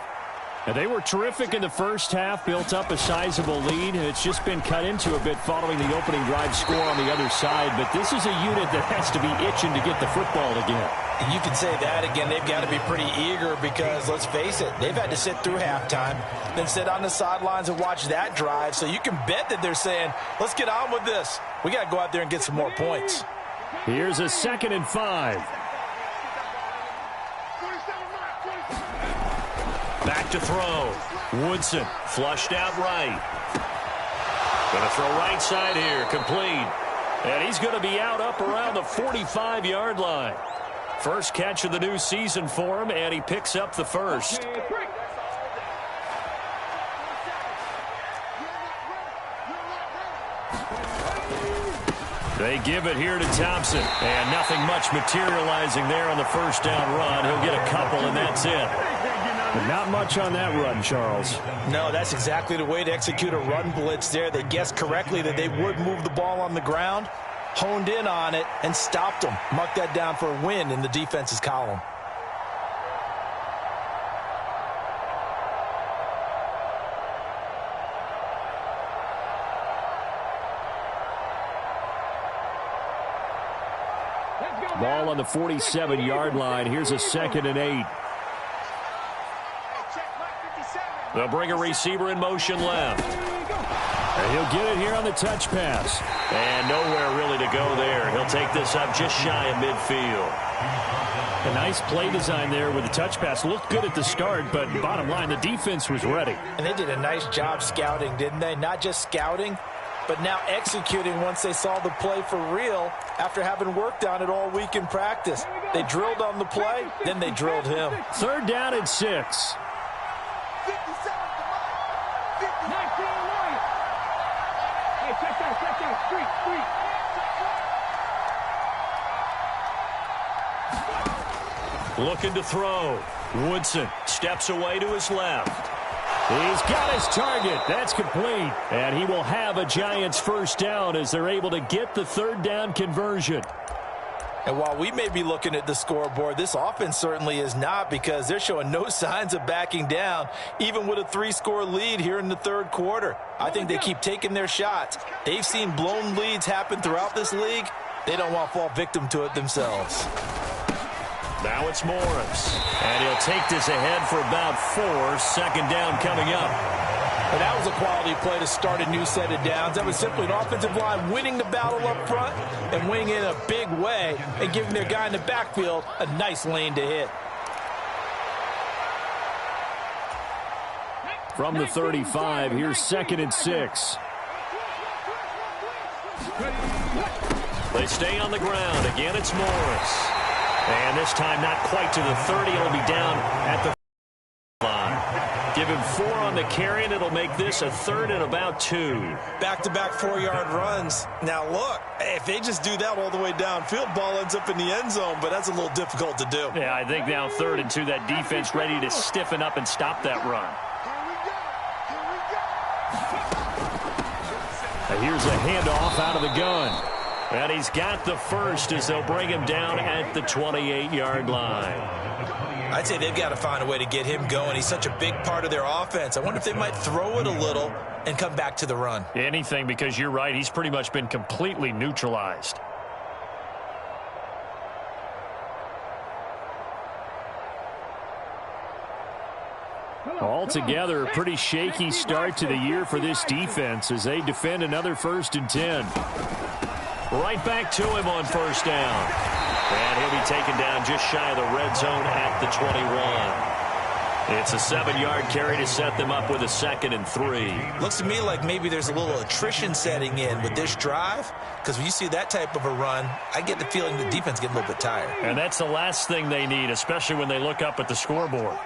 And they were terrific in the first half, built up a sizable lead, and it's just been cut into a bit following the opening drive score on the other side. But this is a unit that has to be itching to get the football again. And you can say that again. They've got to be pretty eager because, let's face it, they've had to sit through halftime, then sit on the sidelines and watch that drive. So you can bet that they're saying, let's get on with this. We got to go out there and get some more points. Here's a 2nd and 5. Back to throw. Woodson flushed out right. Going to throw right side here, complete. And he's going to be out up around the 45-yard line. First catch of the new season for him, and he picks up the first. They give it here to Thompson, and nothing much materializing there on the first down run. He'll get a couple, and that's it. But not much on that run, Charles. No, that's exactly the way to execute a run blitz there. They guessed correctly that they would move the ball on the ground, honed in on it, and stopped them. Mark that down for a win in the defense's column. Ball on the 47-yard line. Here's a 2nd and 8. They'll bring a receiver in motion left. And he'll get it here on the touch pass. And nowhere really to go there. He'll take this up just shy of midfield. A nice play design there with the touch pass. Looked good at the start, but bottom line, the defense was ready. And they did a nice job scouting, didn't they? Not just scouting, but now executing once they saw the play for real after having worked on it all week in practice. They drilled on the play, then they drilled him. 3rd down and 6. Looking to throw. Woodson steps away to his left. He's got his target. That's complete. And he will have a Giants 1st down as they're able to get the 3rd down conversion. And while we may be looking at the scoreboard, this offense certainly is not, because they're showing no signs of backing down, even with a 3-score lead here in the 3rd quarter. I think they keep taking their shots. They've seen blown leads happen throughout this league. They don't want to fall victim to it themselves. Now it's Morris. And he'll take this ahead for about 4. 2nd down coming up. And that was a quality play to start a new set of downs. That was simply an offensive line winning the battle up front and winning in a big way and giving their guy in the backfield a nice lane to hit. From the 35, here's 2nd and 6. They stay on the ground. Again, it's Morris. And this time not quite to the 30. It'll be down at the line. Give him 4 on the carry, and it'll make this a 3rd and about 2. Back-to-back 4-yard runs. Now, look, if they just do that all the way downfield, ball ends up in the end zone, but that's a little difficult to do. Yeah, I think now 3rd and 2, that defense ready to stiffen up and stop that run. Now here's a handoff out of the gun. And he's got the 1st as they'll bring him down at the 28-yard line. I'd say they've got to find a way to get him going. He's such a big part of their offense. I wonder if they might throw it a little and come back to the run. Anything, because you're right. He's pretty much been completely neutralized. Altogether, a pretty shaky start to the year for this defense as they defend another 1st and 10. Right back to him on 1st down. And he'll be taken down just shy of the red zone at the 21. It's a 7-yard carry to set them up with a 2nd and 3. Looks to me like maybe there's a little attrition setting in with this drive, because when you see that type of a run, I get the feeling the defense getting a little bit tired. And that's the last thing they need, especially when they look up at the scoreboard.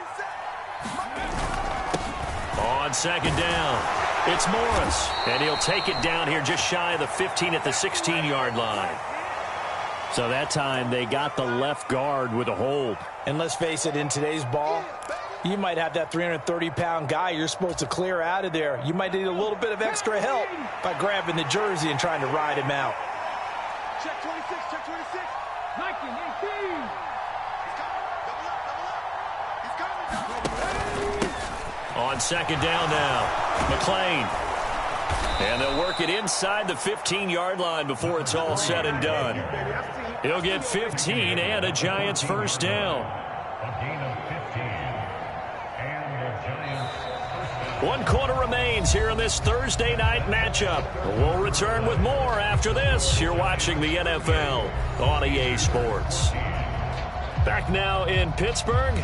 On 2nd down. It's Morris, and he'll take it down here just shy of the 15 at the 16-yard line. So that time they got the left guard with a hold. And let's face it, in today's ball, you might have that 330-pound guy you're supposed to clear out of there. You might need a little bit of extra help by grabbing the jersey and trying to ride him out. Check 26, check 26. 19, 18. On 2nd down now. McClain. And they'll work it inside the 15-yard line before it's all said and done. He'll get 15 and a Giants 1st down. 1 quarter remains here in this Thursday night matchup. We'll return with more after this. You're watching the NFL on EA Sports. Back now in Pittsburgh.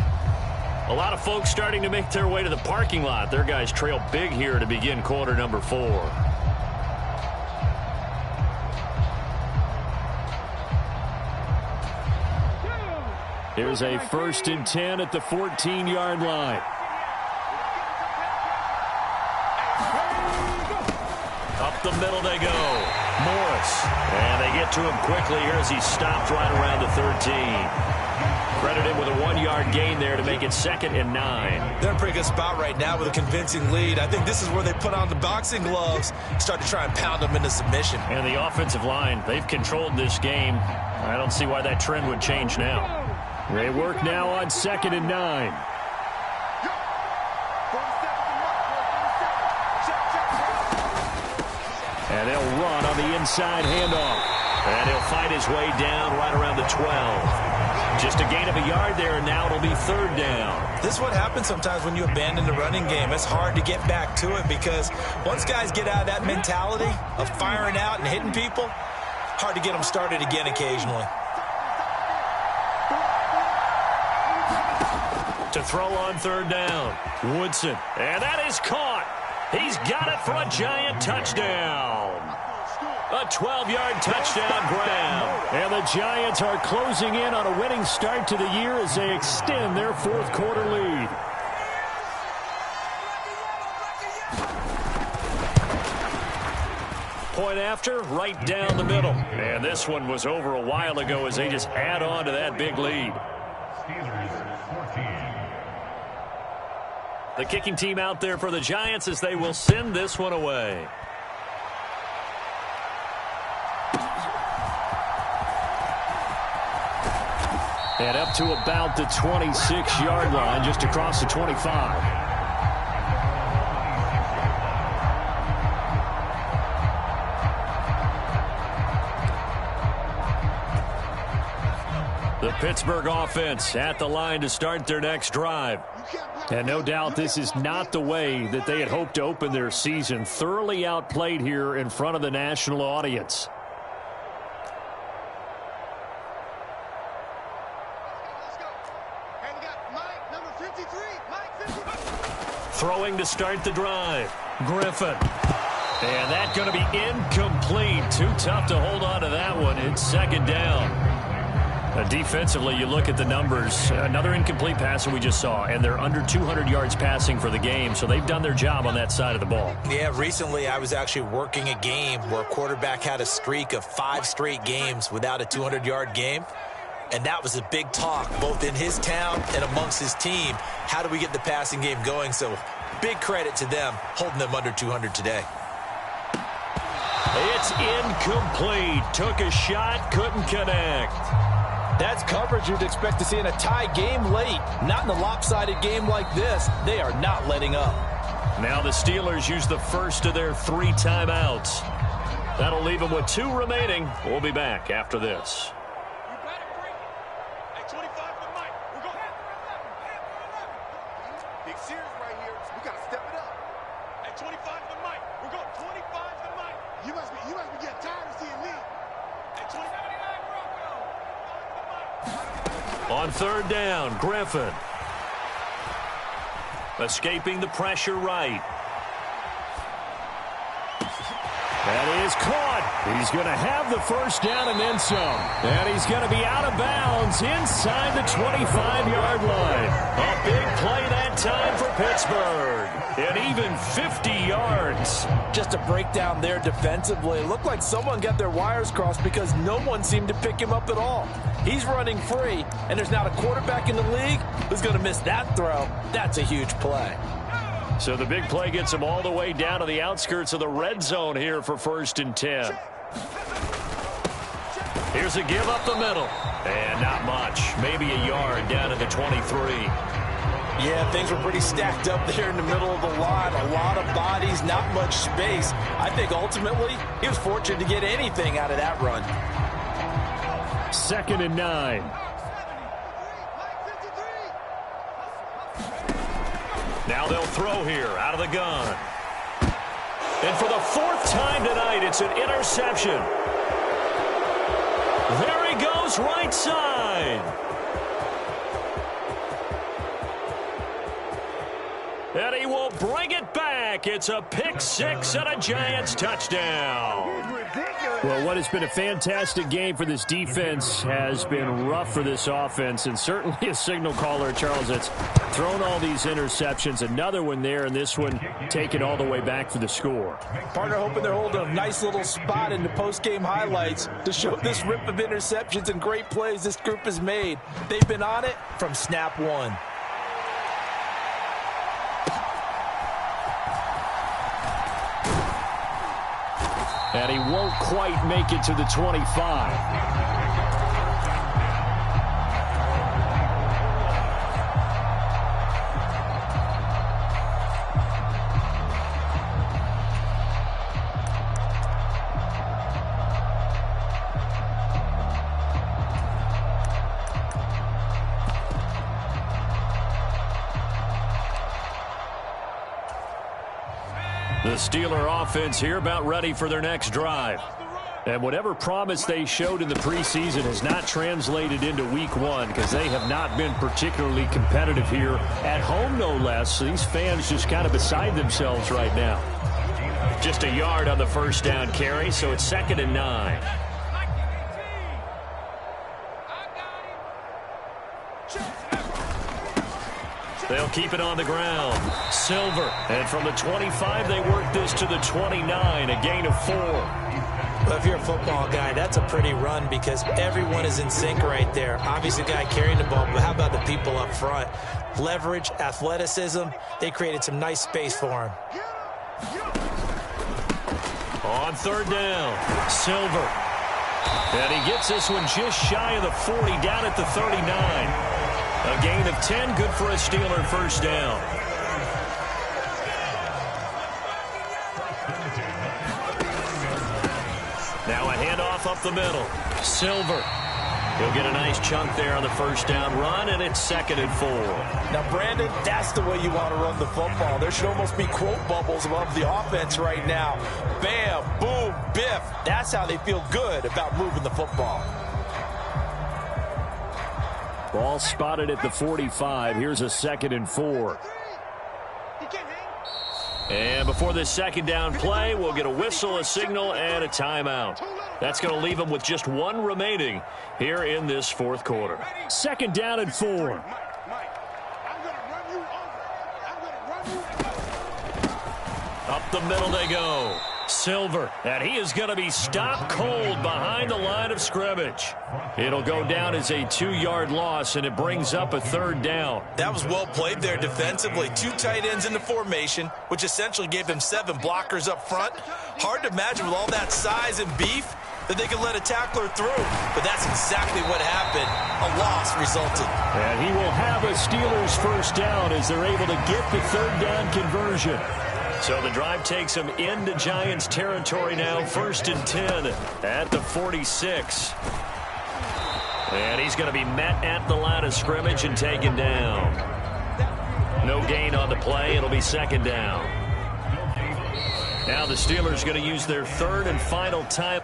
A lot of folks starting to make their way to the parking lot. Their guys trail big here to begin quarter number 4. Here's a 1st and 10 at the 14-yard line. Up the middle they go. Morris. And they get to him quickly here as he stopped right around the 13. Credit him with a 1-yard gain there to make it 2nd and 9. They're in a pretty good spot right now with a convincing lead. I think this is where they put on the boxing gloves, start to try and pound them into submission. And the offensive line, they've controlled this game. I don't see why that trend would change now. They work now on 2nd and 9. And they'll run on the inside handoff. And he'll fight his way down right around the 12. Just a gain of a yard there, and now it'll be 3rd down. This is what happens sometimes when you abandon the running game. It's hard to get back to it because once guys get out of that mentality of firing out and hitting people, hard to get them started again occasionally. To throw on 3rd down, Woodson. And that is caught. He's got it for a Giant touchdown. A 12-yard touchdown grab. And the Giants are closing in on a winning start to the year as they extend their fourth quarter lead. Point after, right down the middle. And this one was over a while ago as they just add on to that big lead. The kicking team out there for the Giants as they will send this one away. And up to about the 26-yard line, just across the 25. The Pittsburgh offense at the line to start their next drive. And no doubt this is not the way that they had hoped to open their season. Thoroughly outplayed here in front of the national audience. Throwing to start the drive. Griffin. And that's going to be incomplete. Too tough to hold on to that one. It's second down. Defensively, you look at the numbers. Another incomplete pass that we just saw, and they're under 200 yards passing for the game, so they've done their job on that side of the ball. Yeah, recently I was actually working a game where a quarterback had a streak of 5 straight games without a 200-yard game, and that was a big talk both in his town and amongst his team. How do we get the passing game going? So big credit to them holding them under 200 today. It's incomplete. Took a shot, couldn't connect. That's coverage you'd expect to see in a tie game late. Not in a lopsided game like this. They are not letting up. Now the Steelers use the first of their 3 timeouts. That'll leave them with 2 remaining. We'll be back after this. Big series right here. We got to step it up. At 25 to Mike. We're going 25 to Mike. You must be getting tired of seeing me. At 29. On third down, Griffin. Escaping the pressure right. That is caught. He's going to have the first down and then some. And he's going to be out of bounds inside the 25-yard line. A big play that time for Pittsburgh. And even 50 yards. Just a breakdown there defensively. It looked like someone got their wires crossed because no one seemed to pick him up at all. He's running free, and there's not a quarterback in the league who's going to miss that throw. That's a huge play. So the big play gets him all the way down to the outskirts of the red zone here for 1st and 10. Here's a give up the middle. And not much. Maybe a yard down to the 23. Yeah, things were pretty stacked up there in the middle of the line. A lot of bodies, not much space. I think ultimately he was fortunate to get anything out of that run. 2nd and 9. Now they'll throw here out of the gun. And for the 4th time tonight, it's an interception. There he goes, right side. And he will bring it back. It's a pick 6 and a Giants touchdown. Well, what has been a fantastic game for this defense has been rough for this offense, and certainly a signal caller, Charles, that's thrown all these interceptions. Another one there, and this one taken all the way back for the score. Partner hoping they're holding a nice little spot in the post-game highlights to show this rip of interceptions and great plays this group has made. They've been on it from snap 1. And he won't quite make it to the 25. The Steeler offense here about ready for their next drive. And whatever promise they showed in the preseason has not translated into week one because they have not been particularly competitive here at home, no less. So these fans just kind of beside themselves right now. Just a yard on the first down carry, so it's 2nd and 9. They'll keep it on the ground. Silver. And from the 25, they work this to the 29, a gain of 4. Well, if you're a football guy, that's a pretty run because everyone is in sync right there. Obviously, the guy carrying the ball, but how about the people up front? Leverage, athleticism, they created some nice space for him. On 3rd down, Silver. And he gets this one just shy of the 40, down at the 39. A gain of 10, good for a Steeler first down. Now a handoff up the middle. Silver. He'll get a nice chunk there on the first down run, and it's 2nd and 4. Now, Brandon, that's the way you want to run the football. There should almost be quote bubbles above the offense right now. Bam, boom, biff. That's how they feel good about moving the football. Ball spotted at the 45. Here's a 2nd and 4. And before this 2nd down play, we'll get a whistle, a signal, and a timeout. That's going to leave them with just 1 remaining here in this 4th quarter. 2nd down and 4. Up the middle they go. Silver, and he is going to be stopped cold behind the line of scrimmage. It'll go down as a 2-yard loss, and it brings up a 3rd down. That was well played there defensively. 2 tight ends in the formation, which essentially gave them 7 blockers up front. Hard to imagine with all that size and beef that they could let a tackler through. But that's exactly what happened. A loss resulted. And he will have a Steelers first down as they're able to get the 3rd down conversion. So the drive takes him into Giants territory now, 1st and 10 at the 46. And he's going to be met at the line of scrimmage and taken down. No gain on the play. It'll be 2nd down. Now the Steelers going to use their 3rd and final time.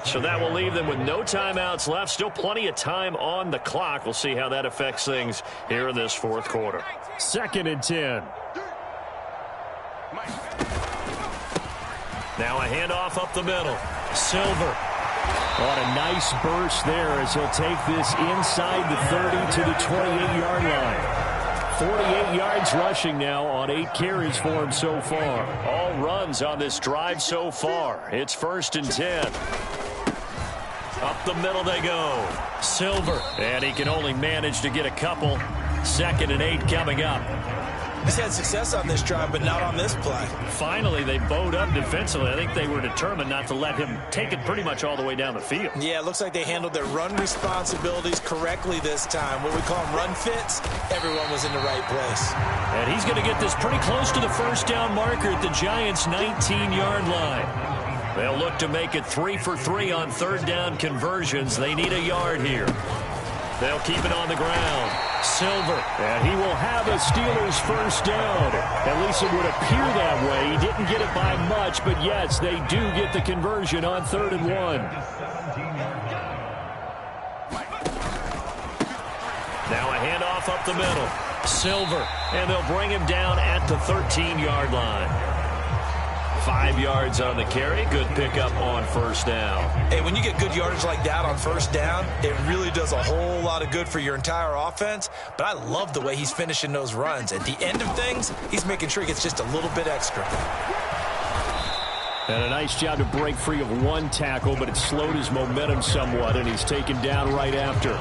So that will leave them with no timeouts left. Still plenty of time on the clock. We'll see how that affects things here in this 4th quarter. 2nd and 10. Now a handoff up the middle. Silver. What a nice burst there as he'll take this inside the 30 to the 28-yard line. 48 yards rushing now on 8 carries for him so far. All runs on this drive so far. It's 1st and 10. Up the middle they go. Silver. And he can only manage to get a couple. 2nd and 8 coming up. He's had success on this drive, but not on this play. Finally, they bowed up defensively. I think they were determined not to let him take it pretty much all the way down the field. Yeah, it looks like they handled their run responsibilities correctly this time. What we call them run fits, everyone was in the right place. And he's going to get this pretty close to the first down marker at the Giants' 19-yard line. They'll look to make it 3 for 3 on 3rd down conversions. They need a yard here. They'll keep it on the ground. Silver. And he will have a Steelers first down. At least it would appear that way. He didn't get it by much, but yes, they do get the conversion on 3rd and 1. Now a handoff up the middle. Silver. And they'll bring him down at the 13-yard line. 5 5 yards on the carry. Good pickup on first down. Hey, when you get good yardage like that on first down, it really does a whole lot of good for your entire offense. But I love the way he's finishing those runs. At the end of things, he's making sure he gets just a little bit extra. And a nice job to break free of one tackle, but it slowed his momentum somewhat, and he's taken down right after.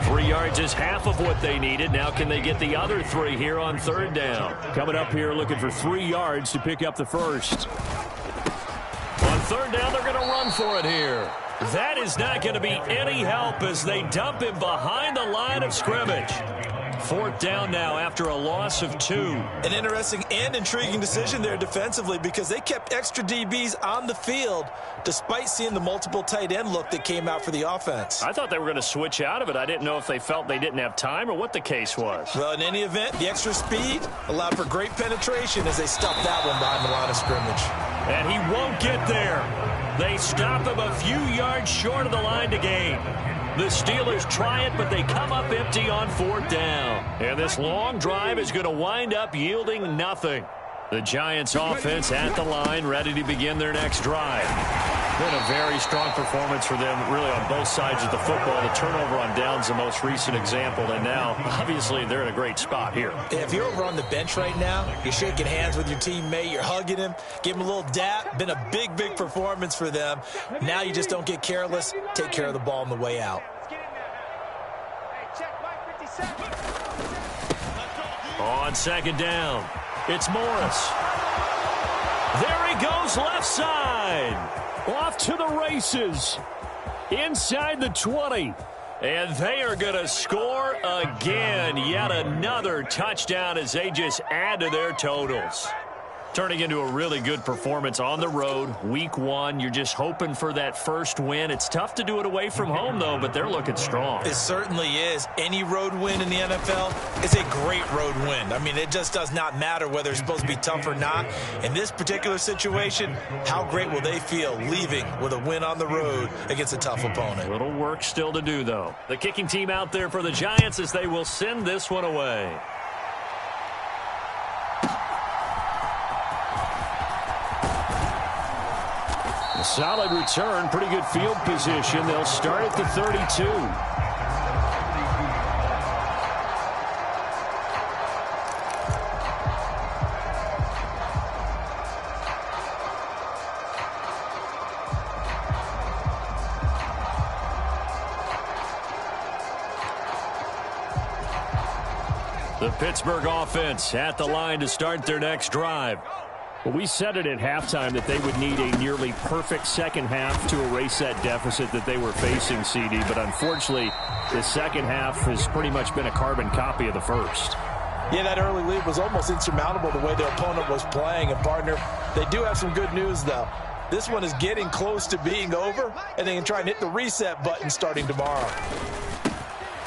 3 yards is half of what they needed. Now can they get the other 3 here on third down? Coming up here looking for 3 yards to pick up the first. On third down, they're going to run for it here. That is not going to be any help as they dump him behind the line of scrimmage. Fourth down now after a loss of 2. An interesting and intriguing decision there defensively because they kept extra DBs on the field despite seeing the multiple tight end look that came out for the offense. I thought they were going to switch out of it. I didn't know if they felt they didn't have time or what the case was. Well, in any event, the extra speed allowed for great penetration as they stuffed that one behind the line of scrimmage. And he won't get there. They stop him a few yards short of the line to gain. The Steelers try it, but they come up empty on fourth down. And this long drive is going to wind up yielding nothing. The Giants offense at the line, ready to begin their next drive. Been a very strong performance for them, really, on both sides of the football. The turnover on downs the most recent example, and now, obviously, they're in a great spot here. If you're over on the bench right now, you're shaking hands with your teammate, you're hugging him, give him a little dap. Been a big, big performance for them. Now you just don't get careless. Take care of the ball on the way out. On second down, it's Morris. There he goes, left side. Off to the races. Inside the 20. And they are going to score again. Yet another touchdown as they just add to their totals. Turning into a really good performance on the road. Week 1, you're just hoping for that first win. It's tough to do it away from home, though, but they're looking strong. It certainly is. Any road win in the NFL is a great road win. I mean, it just does not matter whether it's supposed to be tough or not. In this particular situation, how great will they feel leaving with a win on the road against a tough opponent? Little work still to do, though. The kicking team out there for the Giants as they will send this one away. Solid return, pretty good field position. They'll start at the 32. The Pittsburgh offense at the line to start their next drive. Well, we said it at halftime that they would need a nearly perfect second half to erase that deficit that they were facing, CD. But unfortunately, the second half has pretty much been a carbon copy of the first. Yeah, that early lead was almost insurmountable the way their opponent was playing. And, partner, they do have some good news, though. This one is getting close to being over, and they can try and hit the reset button starting tomorrow.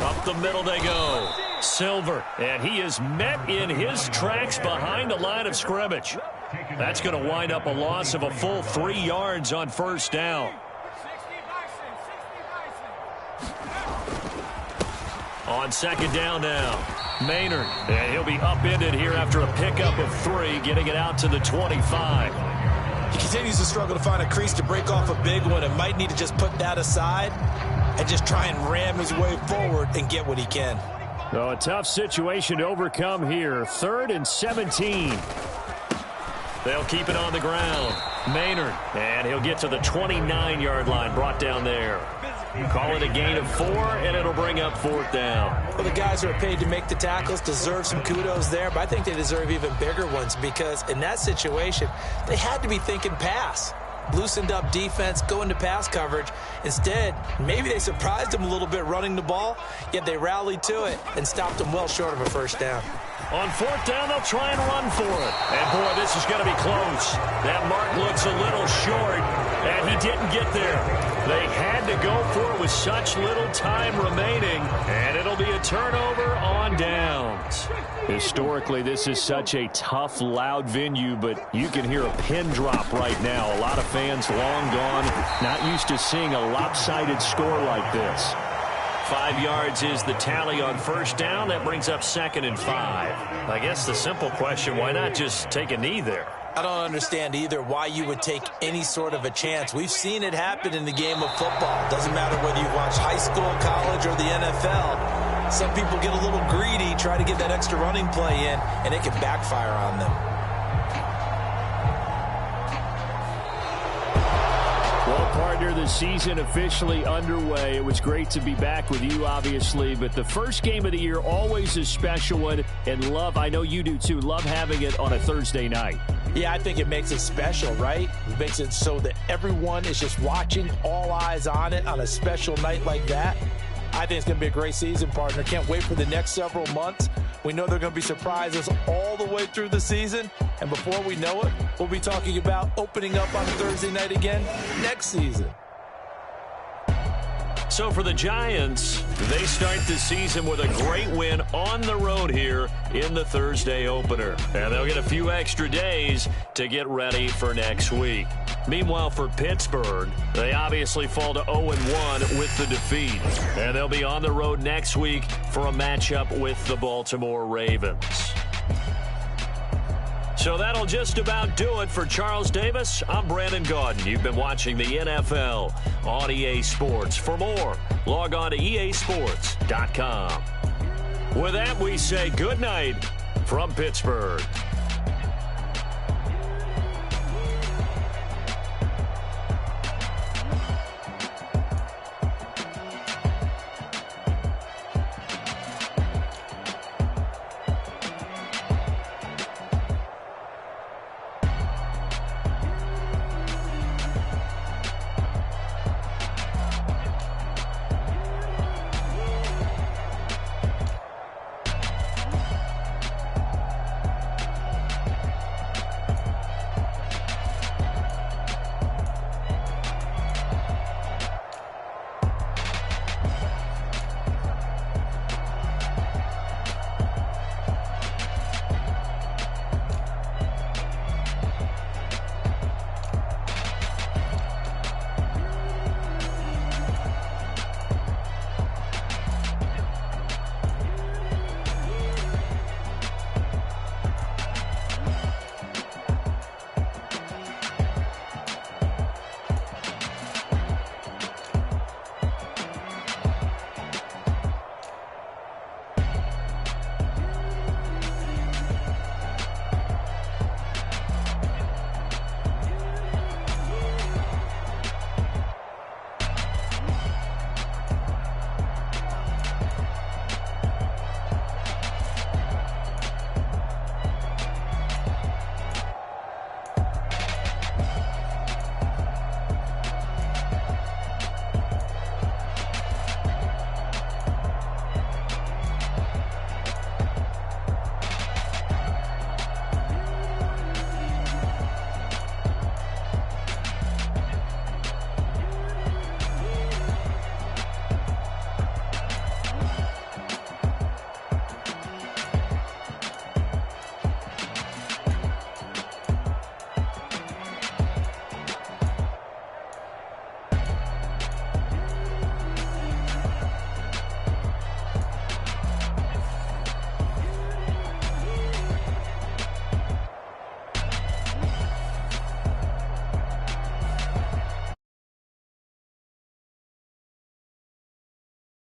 Up the middle they go. Silver, and he is met in his tracks behind the line of scrimmage. That's going to wind up a loss of a full 3 yards on first down. On second down now, Maynard, and he'll be upended here after a pickup of 3, getting it out to the 25. He continues to struggle to find a crease to break off a big one and might need to just put that aside and just try and ram his way forward and get what he can. So a tough situation to overcome here. 3rd and 17. They'll keep it on the ground. Maynard, and he'll get to the 29-yard line, brought down there. Call it a gain of 4, and it'll bring up 4th down. Well, the guys who are paid to make the tackles deserve some kudos there, but I think they deserve even bigger ones because in that situation, they had to be thinking pass. Loosened up defense, go into pass coverage. Instead, maybe they surprised them a little bit running the ball, yet they rallied to it and stopped them well short of a first down. On 4th down, they'll try and run for it. And, boy, this is going to be close. That mark looks a little short, and he didn't get there. They had to go for it with such little time remaining, and it'll be a turnover on downs. Historically, this is such a tough, loud venue, but you can hear a pin drop right now. A lot of fans long gone, not used to seeing a lopsided score like this. 5 yards is the tally on first down. That brings up 2nd and 5. I guess the simple question, why not just take a knee there? I don't understand either why you would take any sort of a chance. We've seen it happen in the game of football. Doesn't matter whether you watch high school, college, or the NFL. Some people get a little greedy, try to get that extra running play in, and it can backfire on them. Well, partner, the season officially underway. It was great to be back with you, obviously, but the first game of the year always a special one, and I know you do too, love having it on a Thursday night. Yeah, I think it makes it special, right? It makes it so that everyone is just watching, all eyes on it on a special night like that. I think it's going to be a great season, partner. Can't wait for the next several months. We know there are going to be surprises all the way through the season. And before we know it, we'll be talking about opening up on Thursday night again next season. So for the Giants, they start the season with a great win on the road here in the Thursday opener. And they'll get a few extra days to get ready for next week. Meanwhile, for Pittsburgh, they obviously fall to 0-1 with the defeat. And they'll be on the road next week for a matchup with the Baltimore Ravens. So that'll just about do it for Charles Davis. I'm Brandon Gaudin. You've been watching the NFL on EA Sports. For more, log on to easports.com. With that, we say good night from Pittsburgh.